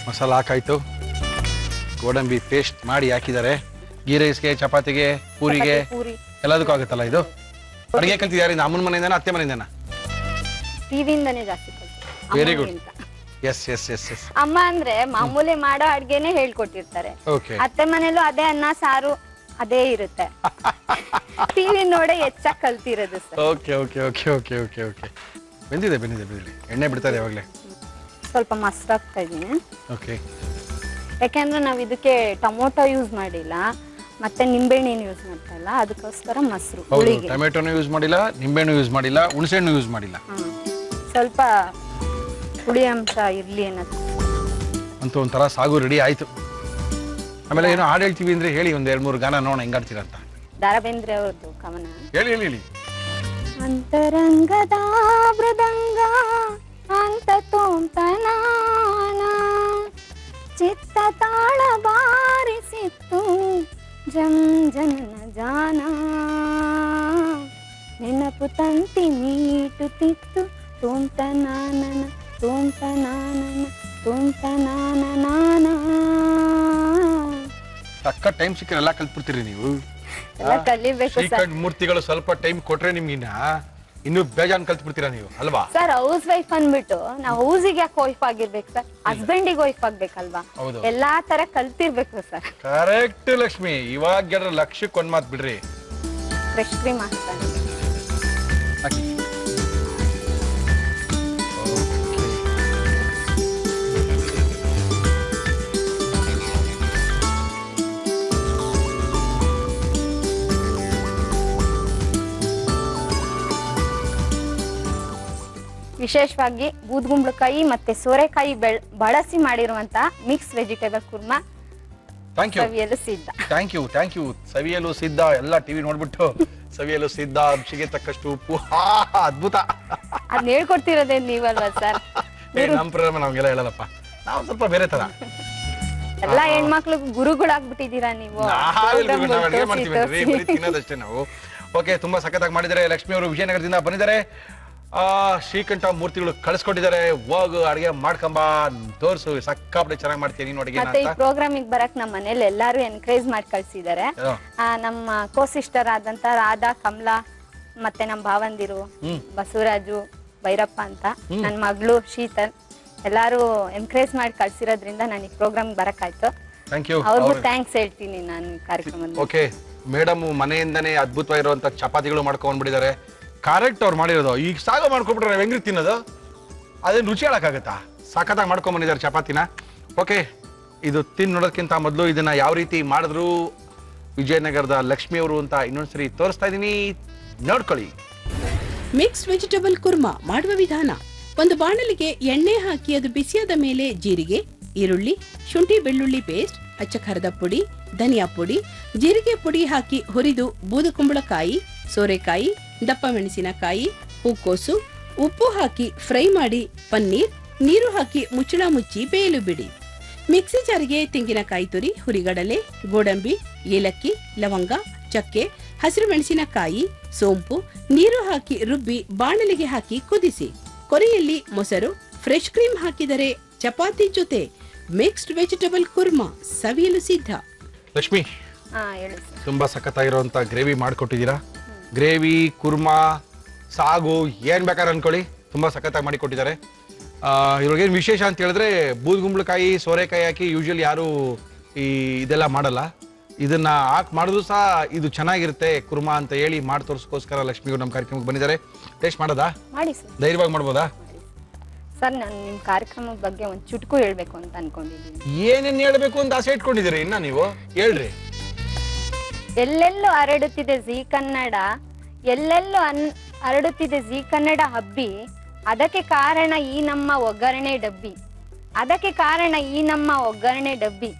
ಮಸಾಲ ಹಾಕಾಯ್ತು, ಗೋಡಂಬಿ ಪೇಸ್ಟ್ ಮಾಡಿ ಹಾಕಿದ್ದಾರೆ. ಗೀ ರೈಸ್ಗೆ, ಚಪಾತಿಗೆ, ಪೂರಿಗೆ, ಪೂರಿ ಎಲ್ಲದಕ್ಕೂ ಆಗುತ್ತಲ್ಲ ಇದು? ಅಡುಗೆ ಕಲ್ತಿದ್ದಾರೆ ಅಮ್ಮನ ಮನೆಯಿಂದನ ಅತ್ತೆ ಮನೆಯಿಂದನ? ಟಿವಿಯಿಂದನೇ ಜಾಸ್ತಿ ಕಲ್ತಿದ್ದು. Very good. ಅಮ್ಮನಿಗಿಂತ. Yes yes yes yes. ಅಮ್ಮ ಅಂದ್ರೆ ಮಾಮೂಲಿ ಮಾಡೋ ಅಡ್ಗೆನೆ ಹೇಳ್ಕೊಟ್ಟಿರ್ತಾರೆ. ಓಕೆ, ಅತ್ತೆ ಮನೇಲೂ ಅದೇ ಅನ್ನ ಸಾರು ಅದೇ ಇರುತ್ತೆ. ಟಿವಿ ನೋಡೇ ಹೆಚ್ಚಾಗಿ ಕಲ್ತಿರೋದು sir. Okay okay okay okay okay okay. ಬೆಂದಿದೆ ಬೆಂದಿದೆ ಬೆಂದಿದೆ, ಎಣ್ಣೆ ಬಿಡ್ತಾ ಇದೆ ಯಾವಾಗಲೇ. ಸ್ವಲ್ಪ ಮೊಸರು ಹಾಕ್ತಾ ಇದ್ದೀನಿ. ಓಕೆ, ಯಾಕೆಂದ್ರೆ ನಾವು ಇದಕ್ಕೆ ಟೊಮೊಟೊ ಯೂಸ್ ಮಾಡಿಲ್ಲ, ಮತ್ತೆ ನಿಂಬೆಹಣ್ಣು ಯೂಸ್ ಮಾಡ್ತಾ ಇಲ್ಲ, ಅದಕ್ಕೋಸ್ಕರ ಮೊಸರು. ಹೌದು, ಹುಳಿಗೆ ಟೊಮೆಟೊನು ಯೂಸ್ ಮಾಡಿಲ್ಲ, ನಿಂಬೆಹಣ್ಣು ಯೂಸ್ ಮಾಡಿಲ್ಲ, ಹುಣಸೆಹಣ್ಣು ಯೂಸ್ ಮಾಡಿಲ್ಲ. ಸ್ವಲ್ಪ ಹುಳಿ ಅಂಶ ಇರ್ಲಿ ಅನ್ನೋದು. ಅಂತೂ ಒಂಥರ ಸಾಗು ರೆಡಿ ಆಯ್ತು. ಆಮೇಲೆ ಏನೋ ಹಾಡು ಹೇಳ್ತೀವಿ ಅಂದ್ರೆ ಹೇಳಿ, ಒಂದ್ 2-3 ಗಾನ ನೋಡೋಣ ಹೆಂಗಾಡ್ತೀರಾ ಅಂತ. ದಾರಾ ಬೇಂದ್ರೆ ಅವ್ರದ್ದು ಕವನ. ಹೇಳಿ ಹೇಳಿ ಹೇಳಿ. ಅಂತರಂಗದ ಮೃದಂಗ ಅಂತ ತೋಂತನಾನ, ಚಿತ್ತ ತಾಳ ಬಾರಿಸಿತ್ತು ಜಂ ಜನನ ಜಾನ, ನೆನಪು ತಂತಿ ಮೀಟುತ್ತಿತ್ತು ತೋಂತನಾನನ ತೋಂತನಾನನ ತೋಂತನಾನನಾನ. ತಕ್ಕ ಟೈಮ್ ಸಿಕ್ಕರೆ ಎಲ್ಲ ಕಲ್ತ್ಬಿಡ್ತೀರಿ ನೀವು. ಎಲ್ಲ ಕಲಿಬೇಕು ಸರ್. ಶ್ರೀಕಂಠ ಮೂರ್ತಿಗಳು ಸ್ವಲ್ಪ ಟೈಮ್ ಕೊಟ್ರೆ ನಿಮ್ಗಿನ್ನ ಇನ್ನು ಬೇಜಾನ್ ಕಲ್ತ್ಬಿಡ್ತೀರಾ ನೀವು ಅಲ್ವಾ? ಸರ್ ಹೌಸ್ ವೈಫ್ ಅಂದ್ಬಿಟ್ಟು ನಾವು ಹೌಸಿಗೆ ಯಾಕೆ ವೈಫ್ ಆಗಿರ್ಬೇಕು ಸರ್? ಹಸ್ಬೆಂಡಿಗೆ ವೈಫ್ ಆಗ್ಬೇಕಲ್ವಾ? ಹೌದು. ಎಲ್ಲಾ ತರ ಕಲ್ತಿರ್ಬೇಕು ಸರ್. ಕರೆಕ್ಟ್ ಲಕ್ಷ್ಮಿ. ಇವಾಗ ಗೆಡ್ರ ಲಕ್ಷಕ್ಕೆ ಒಂದ್ ಮಾತು ಬಿಡ್ರಿ. ಫ್ರೆಶ್ ಕ್ರೀಮ್ ಹಾಕ್ತಾನೆ. ಹಾಕಿ. ವಿಶೇಷವಾಗಿ ಬೂದ್ಗುಂಬಳಕಾಯಿ ಮತ್ತೆ ಸೋರೆಕಾಯಿ ಬಳಸಿ ಮಾಡಿರುವಂತ mix vegetable kurma thank you. ಸವಿಯಲು ಸಿದ್ಧ. Thank you thank you. ಸವಿಯಲು ಸಿದ್ಧ. ಎಲ್ಲ ಟಿವಿ ನೋಡ್ಬಿಟ್ಟು ಸವಿಯಲು ಸಿದ್ಧ, ರುಚಿಗೆ ತಕ್ಕಷ್ಟು ಉಪ್ಪು. ಅದ್ಭುತ. ಅದ್ ಹೇಳ್ಕೊಡ್ತಿರೋದೇ ನೀವಲ್ವಾ ಸರ್? ನಮ್ ಪ್ರೋಗ್ರಾಮ್ ನಮ್ಗೆಲ್ಲ ಹೇಳಲ್ಲಪ್ಪ, ನಾವು ಸ್ವಲ್ಪ ಬೇರೆ ತರ. ಎಲ್ಲಾ ಹೆಣ್ಮಕ್ಳು ಗುರುಗಳಾಗ್ಬಿಟ್ಟಿದೀರಾ ನೀವು. ತಿನ್ನೋದಷ್ಟೇ ನಾವು. ಓಕೆ, ತುಂಬಾ ಸಖತ್ತಾಗಿ ಮಾಡಿದ್ದಾರೆ. ಲಕ್ಷ್ಮಿ ಅವರು ವಿಜಯನಗರದಿಂದ ಬಂದಿದ್ದಾರೆ. ಶ್ರೀಕಂಠ ಮೂರ್ತಿಗಳು ಕಳಿಸ್ಕೊಟ್ಟಿದ್ದಾರೆ. ಹೋಗು ಅಡಿಗೆ ಮಾಡ್ಕೊಂಬ, ತೋರ್ಸು, ಸಕ್ಕಾಪಟ್ಟೆ ಚೆನ್ನಾಗಿ ಮಾಡ್ತೀನಿ ನೀನು ಅಡಿಗೆ ಮತ್ತೆ ಈ ಪ್ರೋಗ್ರಾಮಿಗೆ ಬರಕ್ ನಮ್ಮ ಮನೇಲಿ ಎಲ್ಲಾರು ಎನ್ಕರೇಜ್ ಮಾಡಿ ಕಳ್ಸಿದ್ದಾರೆ. ನಮ್ಮ ಕೋ ಸಿಸ್ಟರ್ ಆದಂತ ರಾಧಾ, ಕಮಲಾ, ಮತ್ತೆ ನಮ್ಮ ಭಾವಂದಿರು ಬಸವರಾಜು, ಭೈರಪ್ಪ ಅಂತ, ನನ್ನ ಮಗಳು ಶೀತಲ್, ಎಲ್ಲಾರು ಎನ್ಕರೇಜ್ ಮಾಡಿ ಕಳ್ಸಿರೋದ್ರಿಂದ ನಾನು ಈ ಪ್ರೋಗ್ರಾಮ್ ಬರಕಾಯ್ತು. ಅವ್ರಿಗೂ ಥ್ಯಾಂಕ್ಸ್ ಹೇಳ್ತೀನಿ ನಾನು ಕಾರ್ಯಕ್ರಮದಲ್ಲಿ. ಓಕೆ ಮೇಡಮ್, ಮನೆಯಿಂದನೇ ಅದ್ಭುತವಾಗಿರುವಂತ ಚಪಾತಿಗಳು ಮಾಡ್ಕೊಂಡ್ಬಿಟ್ಟಿದ್ದಾರೆ. ಕರೆಕ್ಟ್ ಅವ್ರು ಮಾಡಿರೋದು. ಈಗ ಸಾಗ ಮಾಡ್ಕೊಬಿಟ್ರೆ ನಾವು ಹೆಂಗ್ರಿ ತಿನ್ನೋದು? ಅದೇನು ರುಚಿ ಹೇಳಕ್ಕಾಗತ್ತಾ? ಸಖತ್ತಾಗಿ ಮಾಡ್ಕೊಂಡ್ಬಂದಿದ್ದಾರೆ ಚಪಾತಿನ. ಓಕೆ, ಇದು ತಿನ್ ನೋಡೋದಕ್ಕಿಂತ ಮೊದಲು ಇದನ್ನ ಯಾವ ರೀತಿ ಮಾಡಿದ್ರು ವಿಜಯನಗರದ ಲಕ್ಷ್ಮಿ ಅವರು ಅಂತ ಇನ್ನೊಂದ್ಸರಿ ತೋರಿಸ್ತಾ ಇದೀನಿ, ನೋಡ್ಕೊಳ್ಳಿ. ಮಿಕ್ಸ್ ವೆಜಿಟೇಬಲ್ ಕುರ್ಮಾ ಮಾಡುವ ವಿಧಾನ: ಒಂದು ಬಾಣಲಿಗೆ ಎಣ್ಣೆ ಹಾಕಿ ಅದು ಬಿಸಿಯಾದ ಮೇಲೆ ಜೀರಿಗೆ, ಈರುಳ್ಳಿ, ಶುಂಠಿ ಬೆಳ್ಳುಳ್ಳಿ ಪೇಸ್ಟ್, ಅಚ್ಚ ಖಾರದ ಪುಡಿ, ಧನಿಯಾ ಪುಡಿ, ಜೀರಿಗೆ ಪುಡಿ ಹಾಕಿ ಹುರಿದು ಬೂದುಕುಂಬಳಕಾಯಿ, ಸೋರೆಕಾಯಿ, ದಪ್ಪ ಮೆಣಸಿನಕಾಯಿ, ಹೂಕೋಸು, ಉಪ್ಪು ಹಾಕಿ ಫ್ರೈ ಮಾಡಿ ಪನ್ನೀರ್, ನೀರು ಹಾಕಿ ಮುಚ್ಚಳ ಮುಚ್ಚಿ ಬೇಯಲು ಬಿಡಿ. ಮಿಕ್ಸಿ ಜಾರಿಗೆ ತೆಂಗಿನಕಾಯಿ ತುರಿ, ಹುರಿಗಡಲೆ, ಗೋಡಂಬಿ, ಏಲಕ್ಕಿ, ಲವಂಗ, ಚಕ್ಕೆ, ಹಸಿರು ಮೆಣಸಿನಕಾಯಿ, ಸೋಂಪು, ನೀರು ಹಾಕಿ ರುಬ್ಬಿ ಬಾಣಲಿಗೆ ಹಾಕಿ ಕುದಿಸಿ. ಕೊನೆಯಲ್ಲಿ ಮೊಸರು, ಫ್ರೆಶ್ ಕ್ರೀಮ್ ಹಾಕಿದರೆ ಚಪಾತಿ ಜೊತೆ ಮಿಕ್ಸ್ಡ್ ವೆಜಿಟೇಬಲ್ ಕುರ್ಮಾ ಸವಿಯಲು ಸಿದ್ಧ. ಲಕ್ಷ್ಮಿ, ತುಂಬಾ ಸಖತ್ತಾಗಿರುವಂತ ಗ್ರೇವಿ ಮಾಡ್ಕೊಟ್ಟಿದ್ದೀರಾ. ಗ್ರೇವಿ, ಕುರ್ಮಾ, ಸಾಗು, ಏನ್ ಬೇಕಾದ್ರೆ ಅನ್ಕೊಳ್ಳಿ, ತುಂಬಾ ಸಖತ್ತಾಗಿ ಮಾಡಿಕೊಟ್ಟಿದ್ದಾರೆ. ಇವ್ರಿಗೇನು ವಿಶೇಷ ಅಂತ ಹೇಳಿದ್ರೆ ಬೂದ್ಗುಂಬಳಕಾಯಿ ಸೋರೆಕಾಯಿ ಹಾಕಿ ಯೂಶಲಿ ಯಾರು ಇದೆಲ್ಲ ಮಾಡಲ್ಲ. ಇದನ್ನ ಹಾಕಿ ಮಾಡಿದ್ರು ಸಹ ಇದು ಚೆನ್ನಾಗಿರುತ್ತೆ ಕುರ್ಮಾ ಅಂತ ಹೇಳಿ ಮಾಡಿ ತೋರಿಸ್ಕೋಸ್ಕರ ಲಕ್ಷ್ಮಿ ಅವರು ನಮ್ಮ ಕಾರ್ಯಕ್ರಮಕ್ಕೆ ಬಂದಿದ್ದಾರೆ. ಟೇಸ್ಟ್ ಮಾಡೋದಾ? ಮಾಡಿ ಸರ್. ಧೈರ್ಯವಾಗಿ ಮಾಡ್ಬೋದಾ? ಸರ್ ನಾನು ನಿಮ್ಮ ಕಾರ್ಯಕ್ರಮದ ಬಗ್ಗೆ ಒಂದು ಚುಟುಕು ಹೇಳ್ಬೇಕು ಅಂತ ಅನ್ಕೊಂಡಿದ್ದೀನಿ. ಏನೇನು ಹೇಳ್ಬೇಕು ಅಂತ ಆಸೆ ಇಟ್ಕೊಂಡಿದ್ದೀರಿ ಇನ್ನ ನೀವು? ಹೇಳ್ರಿ. ಎಲ್ಲೆಲ್ಲೂ ಹರಡುತ್ತಿದೆ ಜೀ ಕನ್ನಡ, ಎಲ್ಲೆಲ್ಲೂ ಹರಡುತ್ತಿದೆ ಜೀ ಕನ್ನಡ ಹಬ್ಬಿ, ಅದಕ್ಕೆ ಕಾರಣ ಈ ನಮ್ಮ ಒಗ್ಗರಣೆ ಡಬ್ಬಿ, ಅದಕ್ಕೆ ಕಾರಣ ಈ ನಮ್ಮ ಒಗ್ಗರಣೆ ಡಬ್ಬಿ,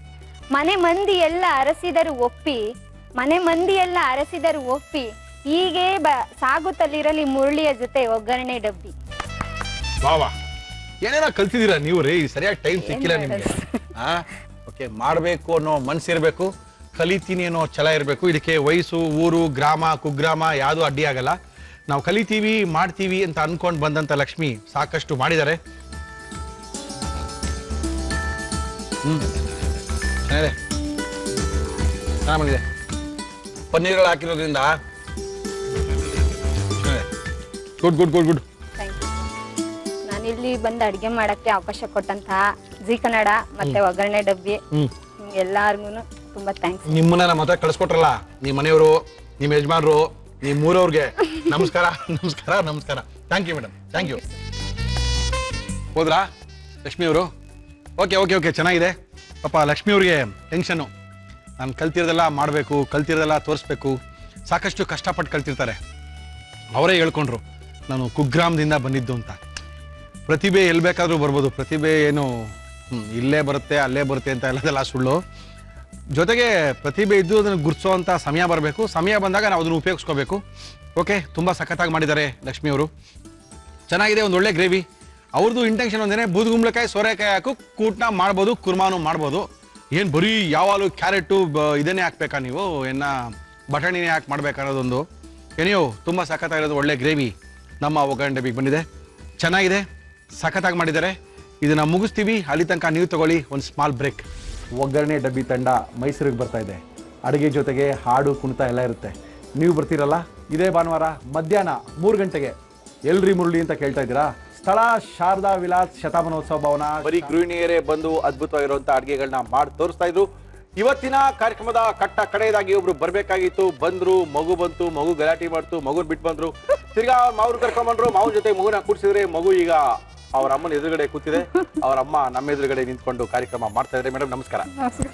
ಮನೆ ಮಂದಿ ಎಲ್ಲ ಅರಸಿದರು ಒಪ್ಪಿ, ಮನೆ ಮಂದಿ ಎಲ್ಲ ಅರಸಿದರು ಒಪ್ಪಿ, ಹೀಗೆ ಸಾಗುತ್ತಲಿರಲಿ ಮುರುಳಿಯ ಜೊತೆ ಒಗ್ಗರಣೆ ಡಬ್ಬಿ. ವಾ ಏನೇನೋ ಕಲ್ತಿದ್ದೀರಾ ನೀವು ರೀ, ಸರಿಯಾಗಿ ಟೈಮ್ ಸಿಕ್ಕಿಲ್ಲ ನಿಮ್ಗೆ. ಓಕೆ, ಮಾಡ್ಬೇಕು ಅನ್ನೋ ಮನ್ಸಿರ್ಬೇಕು, ಕಲಿತೀನಿ ಅನ್ನೋ ಛಲ ಇರಬೇಕು. ಇದಕ್ಕೆ ವಯಸ್ಸು, ಊರು, ಗ್ರಾಮ, ಕುಗ್ರಾಮ ಯಾವುದು ಅಡ್ಡಿ ಆಗಲ್ಲ. ನಾವು ಕಲಿತೀವಿ ಮಾಡ್ತೀವಿ ಅಂತ ಅನ್ಕೊಂಡು ಬಂದಂತ ಲಕ್ಷ್ಮಿ ಸಾಕಷ್ಟು ಮಾಡಿದ್ದಾರೆ. ಚೆನ್ನಾಗಿದೆ, ಚೆನ್ನಾಗಿದೆ. ಪನ್ನೀರ್ಗಳು ಹಾಕಿರೋದ್ರಿಂದ ಗುಡ್ ಗುಡ್ ಗುಡ್ ಗುಡ್. ನಾನು ಇಲ್ಲಿ ಬಂದು ಅಡಿಗೆ ಮಾಡಕ್ಕೆ ಅವಕಾಶ ಕೊಟ್ಟಂತಹ ಜೀ ಕನ್ನಡ ಮತ್ತೆ ಒಗ್ಗರಣೆ ಡಬ್ಬಿ ಎಲ್ಲಾರ್ಗು ತುಂಬಾ ಥ್ಯಾಂಕ್ಸ್. ನಿಮ್ಮನ್ನ ನಮ್ಮ ಹತ್ರ ಕಳ್ಸ್ಕೊಟ್ರಲ್ಲ, ನಿಮ್ಮ ಮನೆಯವರು, ನಿಮ್ಮ ಯಜಮಾನರು, ನಿಮ್ಮ ಊರವ್ರಿಗೆ ನಮಸ್ಕಾರ ನಮಸ್ಕಾರ ನಮಸ್ಕಾರ. Thank you madam, thank you. ಹೋದ್ರಾ ಲಕ್ಷ್ಮಿ ಅವರು? ಓಕೆ ಓಕೆ ಓಕೆ, ಚೆನ್ನಾಗಿದೆ. ಪಾಪ ಲಕ್ಷ್ಮಿ ಅವ್ರಿಗೆ ಟೆನ್ಷನ್ನು, ನಾನು ಕಲ್ತಿರೋದೆಲ್ಲ ಮಾಡಬೇಕು, ಕಲ್ತಿರೋದೆಲ್ಲ ತೋರಿಸ್ಬೇಕು. ಸಾಕಷ್ಟು ಕಷ್ಟಪಟ್ಟು ಕಲ್ತಿರ್ತಾರೆ. ಅವರೇ ಹೇಳ್ಕೊಂಡ್ರು ನಾನು ಕುಗ್ರಾಮದಿಂದ ಬಂದಿದ್ದು ಅಂತ. ಪ್ರತಿಭೆ ಎಲ್ಲಿ ಬೇಕಾದರೂ ಬರ್ಬೋದು, ಪ್ರತಿಭೆ ಏನು ಇಲ್ಲೇ ಬರುತ್ತೆ ಅಲ್ಲೇ ಬರುತ್ತೆ ಅಂತ ಎಲ್ಲದೆಲ್ಲ ಸುಳ್ಳು. ಜೊತೆಗೆ ಪ್ರತಿಭೆ ಇದ್ದು ಅದನ್ನು ಗುರ್ಸೋವಂಥ ಸಮಯ ಬರಬೇಕು. ಸಮಯ ಬಂದಾಗ ನಾವು ಅದನ್ನು ಉಪಯೋಗಿಸ್ಕೋಬೇಕು. ಓಕೆ, ತುಂಬ ಸಖತ್ತಾಗಿ ಮಾಡಿದ್ದಾರೆ ಲಕ್ಷ್ಮಿ ಅವರು. ಚೆನ್ನಾಗಿದೆ, ಒಂದು ಒಳ್ಳೆ ಗ್ರೇವಿ. ಅವ್ರದ್ದು ಇಂಟೆನ್ಷನ್ ಒಂದೇನೆ, ಬೂದ್ಗುಂಬಳಕಾಯಿ ಸೋರೆಕಾಯಿ ಹಾಕು ಕೂಟ್ನ ಮಾಡ್ಬೋದು, ಕುರ್ಮಾನು ಮಾಡ್ಬೋದು. ಏನು ಬರೀ ಯಾವಾಗಲೂ ಕ್ಯಾರೆಟು ಇದನ್ನೇ ಹಾಕ್ಬೇಕಾ ನೀವು, ಬಟಾಣಿನೇ ಹಾಕಿ ಮಾಡ್ಬೇಕನ್ನೋದೊಂದು ಏನಿಯೋ ತುಂಬ ಸಖತ್ತಾಗಿರೋದು. ಒಳ್ಳೆ ಗ್ರೇವಿ ನಮ್ಮ ಒಗ್ಗರಣೆ ಡಬ್ಬಿಗೆ ಬಂದಿದೆ, ಚೆನ್ನಾಗಿದೆ, ಸಖತ್ತಾಗಿ ಮಾಡಿದ್ದಾರೆ. ಇದನ್ನು ಮುಗಿಸ್ತೀವಿ. ಅಲ್ಲಿ ತನಕ ನೀವು ತಗೊಳ್ಳಿ ಒಂದು ಸ್ಮಾಲ್ ಬ್ರೇಕ್. ಒಗ್ಗರಣೆ ಡಬ್ಬಿ ತಂಡ ಮೈಸೂರಿಗೆ ಬರ್ತಾ ಇದೆ. ಅಡುಗೆ ಜೊತೆಗೆ ಹಾಡು ಕುಣಿತ ಎಲ್ಲ ಇರುತ್ತೆ. ನೀವು ಬರ್ತೀರಲ್ಲ ಇದೇ ಭಾನುವಾರ ಮಧ್ಯಾಹ್ನ 3 ಗಂಟೆಗೆ. ಎಲ್ರಿ ಮುರುಳಿ ಅಂತ ಕೇಳ್ತಾ ಇದ್ದೀರಾ? ಸ್ಥಳ ಶಾರದಾ ವಿಲಾಸ್ ಶತಮಾನೋತ್ಸವ ಭವನ. ಬರೀ ಗೃಹಿಣಿಯರೇ ಬಂದು ಅದ್ಭುತವಾಗಿರುವಂಥ ಅಡುಗೆಗಳನ್ನ ಮಾಡಿ ತೋರಿಸ್ತಾ ಇದ್ರು. ಇವತ್ತಿನ ಕಾರ್ಯಕ್ರಮದ ಕಡೆಯದಾಗಿ ಒಬ್ರು ಬರ್ಬೇಕಾಗಿತ್ತು, ಬಂದ್ರು, ಮಗು ಬಂತು, ಮಗು ಗಲಾಟೆ ಮಾಡ್ತು, ಮಗುನ್ ಬಿಟ್ಟು ಬಂದ್ರು. ತಿರ್ಗಾ ಮಾವ್ರು ಕರ್ಕೊಂಡ್ಬಂದ್ರು, ಮಾವನ ಜೊತೆ ಮಗುನ ಕೂಡ್ಸಿದ್ರೆ ಮಗು ಈಗ ಅವ್ರ ಅಮ್ಮನ ಎದುರುಗಡೆ ಕೂತಿದೆ. ಅವ್ರ ಅಮ್ಮ ನಮ್ಮ ಎದುರುಗಡೆ ನಿಂತ್ಕೊಂಡು ಕಾರ್ಯಕ್ರಮ ಮಾಡ್ತಾ ಇದ್ದಾರೆ. ಮೇಡಮ್ ನಮಸ್ಕಾರ.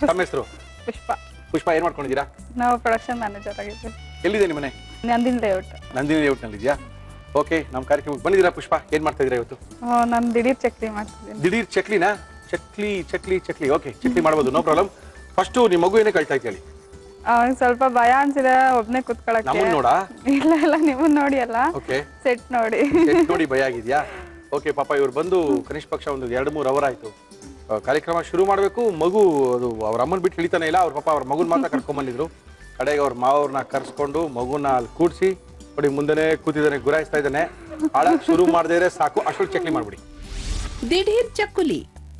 ತಮ್ಮ ಹೆಸರು? ಪುಷ್ಪ. ಪುಷ್ಪ, ಏನ್ ಮಾಡ್ಕೊಂಡಿದ್ದೀರಾ? ನಾವು ಪ್ರೊಡಕ್ಷನ್ ಮ್ಯಾನೇಜರ್ ಆಗಿದ್ದೀವಿ. ಎಲ್ಲಿದೆ ನಿಮ್ಮ ಮನೆ? ನಂದಿನಿ ಲೇಔಟ್. ನಂದಿನಿ ಲೇಔಟ್ ನಲ್ಲಿ ಇದೆಯಾ? ಓಕೆ, ನಮ್ಮ ಕಾರ್ಯಕ್ರಮಕ್ಕೆ ಬಂದಿದ್ದೀರಾ ಪುಷ್ಪ? ಏನ್ ಮಾಡ್ತಾ ಇದ್ದೀರಾ ಇವತ್ತು? ನಾನು ದಿಢೀರ್ ಚಕ್ಲಿ ಮಾಡ್ತಿದ್ದೀನಿ. ದಿಢೀರ್ ಚಕ್ಲಿನಾ? ಚಕ್ಲಿ. ಓಕೆ, ಚಕ್ಲಿ ಮಾಡ್ಬೋದು, ನೋ ಪ್ರಾಬ್ಲಮ್. ಫಸ್ಟ್ ನಿಮ್ಮ ಮಗು ಏನೇ ಕಳ್ತಾ ಇತ್ತು ಹೇಳಿ. ಅವ್ನಿಗೆ ಸ್ವಲ್ಪ ಭಯ ಅನ್ಸಿದೆ ಒಬ್ನೇ ಕುತ್ಕೊಳಕ್ಕೆ. ನಮ್ಮನ್ನ ನೋಡಾ? ಇಲ್ಲ ನಿಮ್ಮನ್ನ ನೋಡಿ ಅಲ್ಲ, ಓಕೆ, ಸೆಟ್ ನೋಡಿ ನೋಡಿ ಭಯ ಆಗಿದ್ಯಾ? ಓಕೆ ಪಾಪ, ಇವ್ರು ಬಂದು ಕನಿಷ್ಠ ಪಕ್ಷ ಒಂದು 2-3 ಅವರ್ ಆಯ್ತು. ಕಾರ್ಯಕ್ರಮ ಶುರು ಮಾಡಬೇಕು. ಮಗು ಅದು ಅವ್ರ ಅಮ್ಮನ ಬಿಟ್ಟು ಹಿಡಿತಾನೆ ಇಲ್ಲ. ಅವ್ರ ಪಾಪ ಅವ್ರ ಮಗುನ ಮಾತ್ರ ಕರ್ಕೊಂಡ್ ಬಂದಿದ್ರು. ಕಡೆಗೆ ಅವ್ರ ಮಾವ್ರನ್ನ ಕರ್ಸ್ಕೊಂಡು ಮಗುನ ಅಲ್ಲಿ ಕೂಡಿಸಿ ನೋಡಿ ಮುಂದೆನೆ ಕೂತಿದ್ದಾನೆ, ಗುರಾಯಿಸ್ತಾ ಇದ್ದಾನೆ. ಹಾಳಾಗಿ ಶುರು ಮಾಡದೇ ಸಾಕು, ಅಷ್ಟು ಚಕ್ಲಿ ಮಾಡ್ಬಿಡಿ. ದಿಢೀರ್ ಚಕ್ಕುಲಿ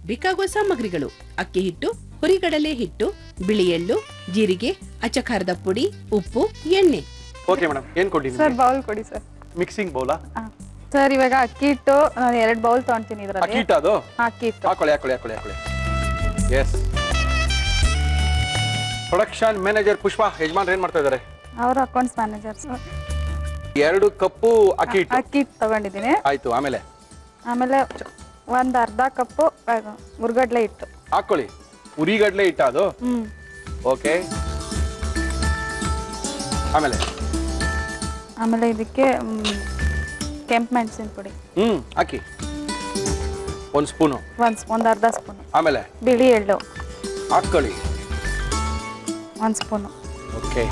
ಬೇಕಾಗುವ ಸಾಮಗ್ರಿಗಳು: ಅಕ್ಕಿ ಹಿಟ್ಟು, ಹುರಿಗಡಲೆ ಹಿಟ್ಟು, ಬಿಳಿ ಎಳ್ಳು, ಜೀರಿಗೆ, ಅಚ್ಚಖಾರದ ಪುಡಿ, ಉಪ್ಪು, ಎಣ್ಣೆ. ಓಕೆ ಮೇಡಮ್, ಏನ್ ಕೊಡಿ ಸರ್? ಬೌಲ್ ಕೊಡಿ ಸರ್. ಮಿಕ್ಸಿಂಗ್ ಬೌಲಾ? ಸರ್ ಇವಾಗ ಅಕ್ಕಿ ಹಿಟ್ಟು ನಾನು 2 ಬೌಲ್ ತಗೊಂತೀನಿ. ಅಕ್ಕಿ ಇದ್ರಲ್ಲಿ ಹಿಟ್ಟು ಅದು ಅಕ್ಕಿ ಹಿಟ್ಟು ಹಾಕೊಳ್ಳಿ. ಎಸ್. ಪ್ರೊಡಕ್ಷನ್ ಮ್ಯಾನೇಜರ್ ಪುಷ್ಪ, ಯಜಮಾನ್ ಏನ್ ಮಾಡ್ತಾ ಇದಾರೆ? ಅವ್ರ ಅಕೌಂಟ್ಸ್ ಮ್ಯಾನೇಜರ್. 2 ಕಪ್ಪು ಅಕ್ಕಿ ಹಿಟ್ಟು ತಗೊಂಡಿದ್ದೀನಿ. ಆಯ್ತು, ಆಮೇಲೆ ಒಂದ್ ಅರ್ಧ ಕಪ್ಪು ಹುರ್ಗಡ್ಲೆ ಹಿಟ್ಟು ಹಾಕೊಳ್ಳಿ. ಉರಿಗಡ್ಲೆ ಹಿಟ್ಟ ಅದು? ಓಕೆ. ಆಮೇಲೆ ಇದಕ್ಕೆ ಕೆಂಪು ಮೆಣಸಿನ ಪುಡಿ ಹಾಕಿ 1 ಸ್ಪೂನು. ಒಂದ್ ಅರ್ಧ ಸ್ಪೂನು. ಆಮೇಲೆ ಬಿಳಿ ಎಳ್ಳು ಹಾಕೊಳ್ಳಿ 1 ಸ್ಪೂನು. ಓಕೆ.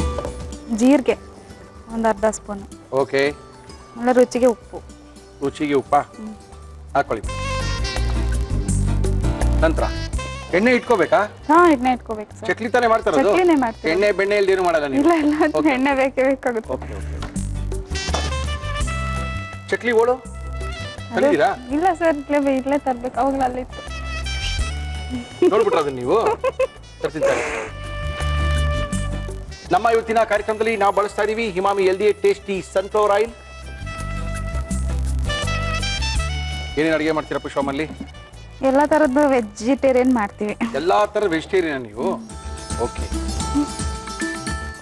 ಜೀರಿಗೆ ಒಂದ್ ಅರ್ಧ ಸ್ಪೂನು. ಓಕೆ. ಆಮೇಲೆ ರುಚಿಗೆ ಉಪ್ಪು. ಹಾಕೊಳ್ಳಿ. ನಂತರ ಎಣ್ಣೆ ಇಟ್ಕೋಬೇಕಾ? ಎಣ್ಣೆ ಇಟ್ಕೋಬೇಕು ಸರ್. ಚಕ್ಲಿ ತಾನೇ ಮಾಡ್ತಾರದು? ಚಕ್ಲಿನೇ ಮಾಡ್ತೀವಿ. ಎಣ್ಣೆ ಬೆಣ್ಣೆ ಇಲ್ದೇನು ಮಾಡಲ್ಲ ನೀವು? ಇಲ್ಲ, ಎಣ್ಣೆ ಬೇಕಾಗುತ್ತೆ. ಓಕೆ. ಚಕ್ಲಿ ಓಳು ತಂದಿದ್ದೀರಾ? ಇಲ್ಲ ಸರ್, ಇಲ್ಲೇ ತರ್ಬೇಕು. ಅವಾಗಲೇ ಅಲ್ಲಿತ್ತು. ನೋಡ್ಬಿಟ್ರ ಅದನ್ನ ನೀವು? ತರ್ತಿದ್ದಾರೆ. ನಮ್ಮ ಇವತ್ತಿನ ಕಾರ್ಯಕ್ರಮದಲ್ಲಿ ನಾವು ಬಳಸ್ತಾ ಇದೀವಿ Himami healthy tasty sunflower oil. ಏನೇನು ಅಡುಗೆ ಮಾಡ್ತೀರಾ ಪುಷ್ಪಮ್ಮಲ್ಲಿ? ಎಲ್ಲ ಥರದ್ದು ವೆಜಿಟೇರಿಯನ್ ಮಾಡ್ತೀವಿ. ಎಲ್ಲಾ ಥರ ವೆಜಿಟೇರಿಯನ್ ನೀವು? ಓಕೆ.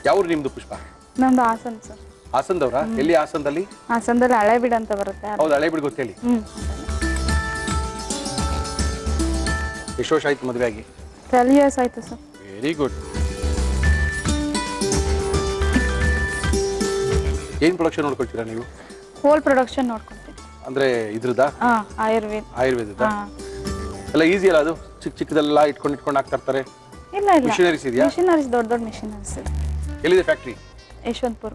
ಯಾವ್ರು ನಿಮ್ದು ಪುಷ್ಪ? ನಮ್ದು ಹಾಸನ್ ಸರ್. ಹಾಸನದವ್ರಾ? ಎಲ್ಲಿ ಹಾಸನದಲ್ಲಿ? ಹಾಸನದಲ್ಲಿ ಹಳೆಬೀಡು ಅಂತ ಬರುತ್ತೆ. ಹೌದು, ಹಳೆಬೀಡು ಗೊತ್ತೇಳಿ. ಎಷ್ಟು ವರ್ಷ ಆಯ್ತು ಮದುವೆ ಆಗಿ? 12 years ಆಯ್ತು ಸರ್. Very good. ಏನ್ ಪ್ರೊಡಕ್ಷನ್ ನೋಡ್ಕೊಳ್ತೀರಾ ನೀವು? ಹೋಲ್ ಪ್ರೊಡಕ್ಷನ್ ನೋಡ್ಕೊಳ್ತೀವಿ. ಅಂದ್ರೆ ಇದ್ರದಾ? ಆಯುರ್ವೇದದ ಎಲ್ಲ ಈಸಿ ಅಲ್ಲ ಅದು? ಚಿಕ್ಕದೆಲ್ಲ ಇಟ್ಕೊಂಡು ಹಾಕ್ತಾ ಇರ್ತಾರೆ. ಇಲ್ಲ ಇಲ್ಲ, ಮಿಷನರೀಸ್ ಇದೆಯಾ? ಮಿಷನರೀಸ್ ದೊಡ್ಡ ಮಿಷನರೀಸ್ ಇದೆ. ಎಲ್ಲಿದೆ ಫ್ಯಾಕ್ಟ್ರಿ? ಯಶವಂತಪುರ.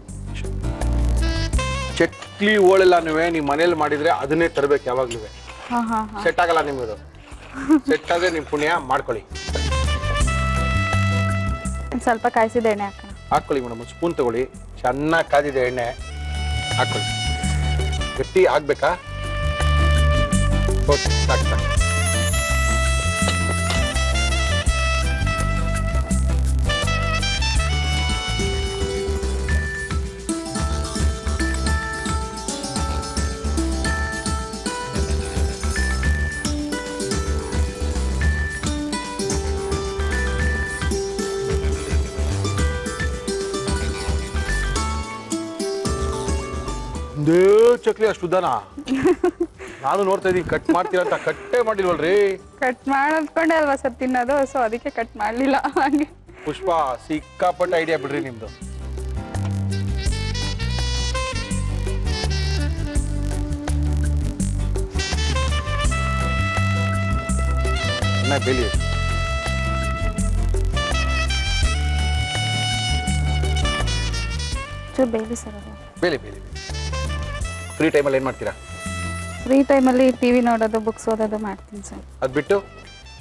ಚಕ್ಲಿ ಓಳೆಲ್ಲಾನು ನೀವು ಮನೇಲಿ ಮಾಡಿದ್ರೆ ಅದನ್ನೇ ತರಬೇಕು ಯಾವಾಗ್ಲೂ. ಹಾ ಹಾ. ಸೆಟ್ ಆಗಲ್ಲ ನಿಮ್ಮದು. ಸೆಟ್ ಆದ್ರೆ ನಿಮ್ ಪುಣ್ಯ ಮಾಡ್ಕೊಳ್ಳಿ. ಸ್ವಲ್ಪ ಕಾಯಿಸಿದ ಎಣ್ಣೆ ಹಾಕೋಣ. ಹಾಕೊಳ್ಳಿ ಮೇಡಮ್, ಒಂದು ಸ್ಪೂನ್ ತಗೊಳ್ಳಿ. ಚೆನ್ನಾಗಿ ಕಾದಿದೆ ಎಣ್ಣೆ ಹಾಕೊಳ್ಳಿ. ಗಟ್ಟಿ ಆಗ್ಬೇಕಾ? ಓಕೆ, ಸಾಕು ಸಾಕು. ಒಂದೇ ಚಕ್ಲಿ ಅಷ್ಟು ಉದ್ದಾನಾ? ನಾನು ನೋಡ್ತಾ ಇದೀನಿ ಕಟ್ ಮಾಡ್ತೀರಾ ಅಂತ. ಕಟ್ಟೇ ಮಾಡಿಲ್ವಲ್ರಿ? ಕಟ್ ಮಾಡ್ಕೊಂಡೆ ಅಲ್ವಾ ಸರ್ ತಿನ್ನೋದು, ಸೊ ಅದಕ್ಕೆ ಕಟ್ ಮಾಡ್ಲಿಲ್ಲ. ಹಂಗೆ ಪುಷ್ಪ ಸಿಕ್ಕಾಪಟ್ಟೆ ಐಡಿಯಾ ಬಿಡ್ರಿ ನಿಮ್ದು. ಬೇಲಿ ಚೂರು ಬೇಲಿ ಸರ್ ಅದು. ಬೇಲಿ ಬೇಲಿ. ಫ್ರೀ ಟೈಮಲ್ಲಿ ಏನು ಮಾಡ್ತೀರಾ? ಫ್ರೀ ಟೈಮಲ್ಲಿ ಟಿವಿ ನೋಡೋದು, ಬುಕ್ಸ್ ಓದೋದು ಮಾಡ್ತೀನಿ ಸರ್. ಅದು ಬಿಟ್ಟು?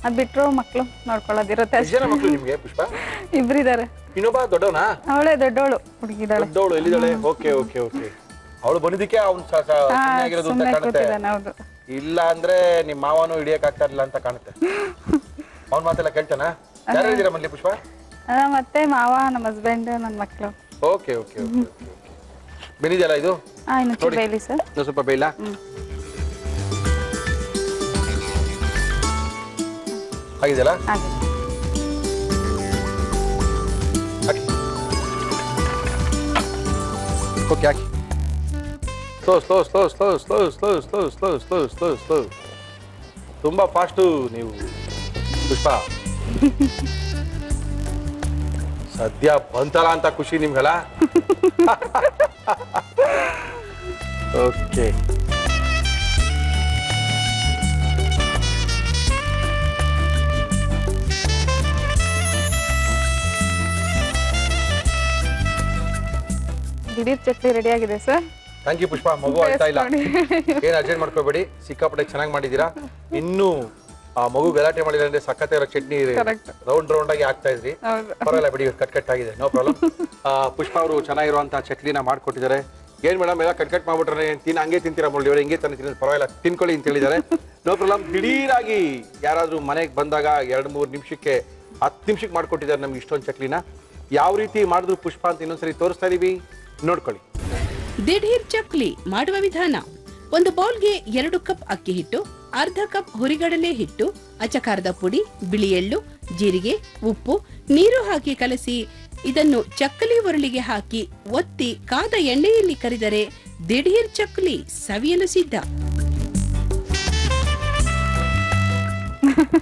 ಅದು ಬಿಟ್ಟರು ಮಕ್ಕಳು ನೋಡ್ಕೊಳ್ಳೋದಿರುತ್ತೆ. ಎಷ್ಟು ಜನ ಮಕ್ಕಳು ನಿಮಗೆ ಪುಷ್ಪ? ಇಬ್ಬರಿದ್ದಾರೆ. ಇನ್ನೊಬ್ಬ ದೊಡ್ಡವನಾ? ಅವಳೇ ದೊಡ್ಡವಳು, ಹುಡುಗಿದಾಳೆ. ದೊಡ್ಡವಳು ಎಲ್ಲಿದ್ದಾಳೆ? Okay okay okay. ಅವಳು ಬಂದಿದ್ದಕ್ಕೆ ಅವ್ನು ಆಗಿರೋದು ಅಂತ ಕಾಣುತ್ತೆ. ಹೌದು. ಇಲ್ಲ ಅಂದ್ರೆ ನಿಮ್ಮ ಮಾವನು ಹಿಡಿಯಕ್ ಆಗ್ತಾ ಇರಲಿಲ್ಲ ಅಂತ ಕಾಣುತ್ತೆ. ಅವ್ನ ಮಾತೆಲ್ಲ ಕೇಳ್ತಾನ? ಯಾರು ಇದ್ದೀರಾ ಮಲ್ಲಿ ಪುಷ್ಪ? ಮತ್ತೆ ಮಾವ, ನಮ್ಮ ಹಸ್ಬೆಂಡ್, ನನ್ನ ಮಕ್ಕಳು. Okay okay okay okay. ಬೆನಿದೆಯಲ್ಲ ಇದು? ಇನ್ನು ಚೂರು ಬೇಲಿ ಸರ್. ಇನ್ನೂ ಸ್ವಲ್ಪ ಬೇಯಿಲ್ಲ? ಆಗಿದೆಯಲ್ಲ? ಹಾಗೆ ಹಾಕಿ. ಓಕೆ ಹಾಕಿ. Slow slow slow slow slow slow slow slow slow slow slow. ತುಂಬಾ ಫಾಸ್ಟು ನೀವು ಪುಷ್ಪ. ಸದ್ಯ ಬಂತಲ್ಲ ಅಂತ ಖುಷಿ ನಿಮ್ಗಲ್ಲ? ಓಕೆ. ದಿಢೀರ್ ಚಟ್ನಿ ರೆಡಿ ಆಗಿದೆ ಸರ್. Thank you Pushpa. ಮಗು ಅಳ್ತಾ ಇಲ್ಲ, ಏನ್ ಅರ್ಜೆಂಟ್ ಮಾಡ್ಕೋಬೇಡಿ. ಸಿಕ್ಕಾಪಟ್ಟೆ ಚೆನ್ನಾಗಿ ಮಾಡಿದೀರಾ. ಇನ್ನೂ ಆ ಮಗು ಗಲಾಟೆ ಮಾಡಿದ್ರೆ ಅಂದ್ರೆ ಸಖತ್ ಇರೋ ಚಟ್ನಿ ರೌಂಡ್ ರೌಂಡ್ ಆಗಿ ಆಗ್ತಾ ಇದ್ರಿ. ಪರವಾಗಿಲ್ಲ ಬಿಡಿ, ಕಟ್ ಕಟ್ ಆಗಿದೆ, ನೋ ಪ್ರಾಬ್ಲಮ್. ಪುಷ್ಪ ಅವರು ಚೆನ್ನಾಗಿರುವಂತಹ ಚಟ್ನಿನ ಮಾಡ್ಕೊಟ್ಟಿದ್ದಾರೆ. ಏನ್ ಮೇಡಮ್ ಎಲ್ಲ ಕಟ್ ಕಟ್ ಮಾಡ್ಬಿಟ್ರೆ ಹಂಗೆ ತಿಂತೀರಾ ಮುಳ್ಳಿ ಅವ್ರು? ಹಿಂಗೆ ತಿಂತೀನಿ, ಪರವಾಗಿಲ್ಲ ತಿನ್ಕೊಳ್ಳಿ ಅಂತ ಹೇಳಿದ್ದಾರೆ. No problem. ದಿಢೀರಾಗಿ ಯಾರಾದ್ರೂ ಮನೆಗೆ ಬಂದಾಗ 2-3 ನಿಮಿಷಕ್ಕೆ 10 ನಿಮಿಷಕ್ಕೆ ಮಾಡ್ಕೊಟ್ಟಿದ್ದಾರೆ ನಮ್ಗೆ ಇಷ್ಟೊಂದು ಚಟ್ನಿನ. ಯಾವ ರೀತಿ ಮಾಡಿದ್ರು ಪುಷ್ಪ ಅಂತ ಇನ್ನೊಂದ್ಸರಿ ತೋರಿಸ್ತಾ ಇದೀವಿ, ನೋಡ್ಕೊಳ್ಳಿ. ದಿಢೀರ್ ಚಕ್ಲಿ ಮಾಡುವ ವಿಧಾನ: ಒಂದು ಬೌಲ್ಗೆ 2 ಕಪ್ ಅಕ್ಕಿ ಹಿಟ್ಟು, ಅರ್ಧ ಕಪ್ ಹುರಿಗಡಲೆ ಹಿಟ್ಟು, ಅಚಕಾರದ ಪುಡಿ, ಬಿಳಿ ಎಳ್ಳು, ಜೀರಿಗೆ, ಉಪ್ಪು, ನೀರು ಹಾಕಿ ಕಲಸಿ ಇದನ್ನು ಚಕ್ಕಲಿ ಉರುಳಿಗೆ ಹಾಕಿ ಒತ್ತಿ ಕಾದ ಎಣ್ಣೆಯಲ್ಲಿ ಕರಿದರೆ ದಿಢೀರ್ ಚಕ್ಲಿ ಸವಿಯಲು ಸಿದ್ಧ.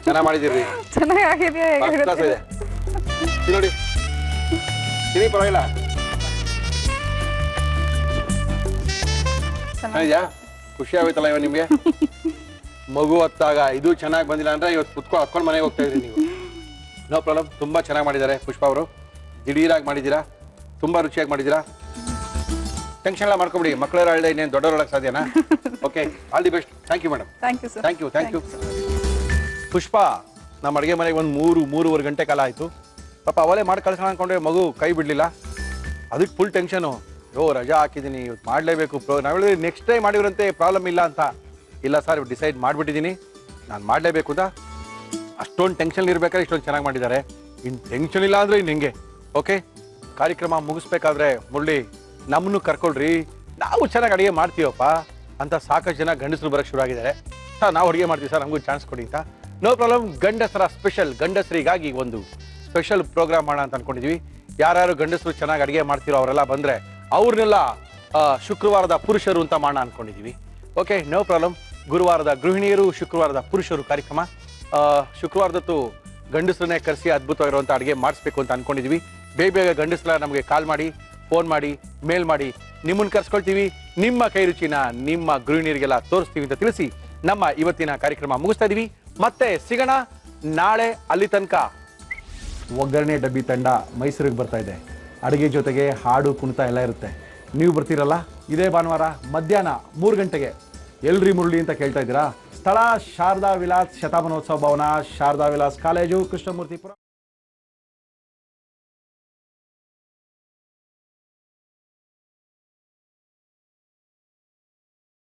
ಚೆನ್ನಾಗಿ ಮಾಡಿದಿರಿ. ಚೆನ್ನಾಗಿದೆ. ನೋಡಿ ತಿಳಿ, ಪರವಾಗಿಲ್ಲ. ಚೆನ್ನಾಗಿದ್ಯಾ? ಖುಷಿ ಆಗೋಯ್ತಲ್ಲ ಇವ ನಿಮ್ಗೆ? ಮಗು ಹೊತ್ತಾಗ ಇದು ಚೆನ್ನಾಗಿ ಬಂದಿಲ್ಲ ಅಂದ್ರೆ ಇವತ್ತು ಹತ್ಕೊಂಡು ಮನೆಗೆ ಹೋಗ್ತಾ ಇದ್ರಿ ನೀವು. No problem. ತುಂಬಾ ಚೆನ್ನಾಗಿ ಮಾಡಿದ್ದಾರೆ ಪುಷ್ಪ ಅವರು. ದಿಢೀರಾಗಿ ಮಾಡಿದ್ದೀರಾ, ತುಂಬಾ ರುಚಿಯಾಗಿ ಮಾಡಿದ್ದೀರಾ. ಟೆನ್ಷನ್ ಎಲ್ಲ ಮಾಡ್ಕೊಬಿಡಿ. ಮಕ್ಕಳೆಲ್ಲ ಹೇಳಿದೆ ಇನ್ನೇನು ದೊಡ್ಡವರೊಳಗೆ ಸಾಧ್ಯನಾ? Okay, all the best. Thank you madam. Thank you sir. Thank you thank you. Pushpa ನಮ್ಮ ಅಡುಗೆ ಮನೆಗೆ ಒಂದು 3-3.5 ಗಂಟೆ ಕಾಲ ಆಯಿತು. ಪಾಪ ಅವಲೇ ಮಾಡಿ ಕಳ್ಸೋಣ ಅಂದ್ಕೊಂಡ್ರೆ ಮಗು ಕೈ ಬಿಡಲಿಲ್ಲ. ಅದಕ್ಕೆ ಫುಲ್ ಟೆನ್ಷನು. ರಜಾ ಹಾಕಿದ್ದೀನಿ, ಇವತ್ತು ಮಾಡಲೇಬೇಕು. ನಾವು ಹೇಳಿದ್ರೆ ನೆಕ್ಸ್ಟ್ ಟೈಮ್ ಮಾಡಿದ್ರಂತೆ ಪ್ರಾಬ್ಲಮ್ ಇಲ್ಲ ಅಂತ. ಇಲ್ಲ ಸರ್, ಇವತ್ತು ಡಿಸೈಡ್ ಮಾಡಿಬಿಟ್ಟಿದ್ದೀನಿ, ನಾನು ಮಾಡಲೇಬೇಕು ಅಂತ. ಅಷ್ಟೊಂದು ಟೆನ್ಷನ್ ಇರ್ಬೇಕಾದ್ರೆ ಇಷ್ಟೊಂದು ಚೆನ್ನಾಗಿ ಮಾಡಿದ್ದಾರೆ. ಇನ್ನು ಟೆನ್ಷನ್ ಇಲ್ಲ ಅಂದರೆ ಇನ್ನು ಹೆಂಗೆ? ಓಕೆ, ಕಾರ್ಯಕ್ರಮ ಮುಗಿಸ್ಬೇಕಾದ್ರೆ ಮುರಳಿ ನಮ್ಮನ್ನು ಕರ್ಕೊಳ್ರಿ, ನಾವು ಚೆನ್ನಾಗಿ ಅಡುಗೆ ಮಾಡ್ತೀವಪ್ಪ ಅಂತ ಸಾಕಷ್ಟು ಜನ ಗಂಡಸರು ಬರೋಕ್ಕೆ ಶುರು ಆಗಿದ್ದಾರೆ. ನಾವು ಅಡುಗೆ ಮಾಡ್ತೀವಿ ಸರ್, ನಮಗೂ ಚಾನ್ಸ್ ಕೊಡಿ ಅಂತ. No problem. ಗಂಡಸರ ಸ್ಪೆಷಲ್, ಗಂಡಸರಿಗಾಗಿ ಒಂದು ಸ್ಪೆಷಲ್ ಪ್ರೋಗ್ರಾಮ್ ಮಾಡೋಣ ಅಂತ ಅನ್ಕೊಂಡಿದ್ವಿ. ಯಾರ್ಯಾರು ಗಂಡಸರು ಚೆನ್ನಾಗಿ ಅಡುಗೆ ಮಾಡ್ತಿರೋ ಅವರೆಲ್ಲ ಬಂದರೆ ಅವ್ರನ್ನೆಲ್ಲ ಶುಕ್ರವಾರದ ಪುರುಷರು ಅಂತ ಮಾಡೋಣ ಅನ್ಕೊಂಡಿದ್ವಿ. Okay, no problem. ಗುರುವಾರದ ಗೃಹಿಣಿಯರು, ಶುಕ್ರವಾರದ ಪುರುಷರು ಕಾರ್ಯಕ್ರಮ. ಶುಕ್ರವಾರದತ್ತು ಗಂಡಸರನ್ನೇ ಕರೆಸಿ ಅದ್ಭುತವಾಗಿರುವಂಥ ಅಡುಗೆ ಮಾಡಿಸ್ಬೇಕು ಅಂತ ಅನ್ಕೊಂಡಿದ್ವಿ. ಬೇಗ ಗಂಡಸರ ನಮಗೆ ಕಾಲ್ ಮಾಡಿ, ಫೋನ್ ಮಾಡಿ, ಮೇಲ್ ಮಾಡಿ, ನಿಮ್ಮನ್ನು ಕರ್ಸ್ಕೊಳ್ತೀವಿ. ನಿಮ್ಮ ಕೈ ರುಚಿನ ನಿಮ್ಮ ಗೃಹಿಣಿಯರಿಗೆಲ್ಲ ತೋರಿಸ್ತೀವಿ ಅಂತ ತಿಳಿಸಿ ನಮ್ಮ ಇವತ್ತಿನ ಕಾರ್ಯಕ್ರಮ ಮುಗಿಸ್ತಾ ಇದೀವಿ. ಮತ್ತೆ ಸಿಗೋಣ ನಾಳೆ. ಅಲ್ಲಿ ತನಕ ಒಗ್ಗರಣೆ ಡಬ್ಬಿ ತಂಡ ಮೈಸೂರಿಗೆ ಬರ್ತಾ ಇದೆ. ಅಡುಗೆ ಜೊತೆಗೆ ಹಾಡು ಕುಣಿತ ಎಲ್ಲ ಇರುತ್ತೆ. ನೀವು ಬರ್ತೀರಲ್ಲ ಇದೇ ಭಾನುವಾರ ಮಧ್ಯಾಹ್ನ 3 ಗಂಟೆಗೆ. ಎಲ್ರಿ ಮುರಳಿ ಅಂತ ಕೇಳ್ತಾ ಇದ್ದೀರಾ? ಸ್ಥಳ ಶಾರದಾ ವಿಲಾಸ್ ಶತಮಾನೋತ್ಸವ ಭವನ, ಶಾರದಾ ವಿಲಾಸ್ ಕಾಲೇಜು, ಕೃಷ್ಣಮೂರ್ತಿಪುರ.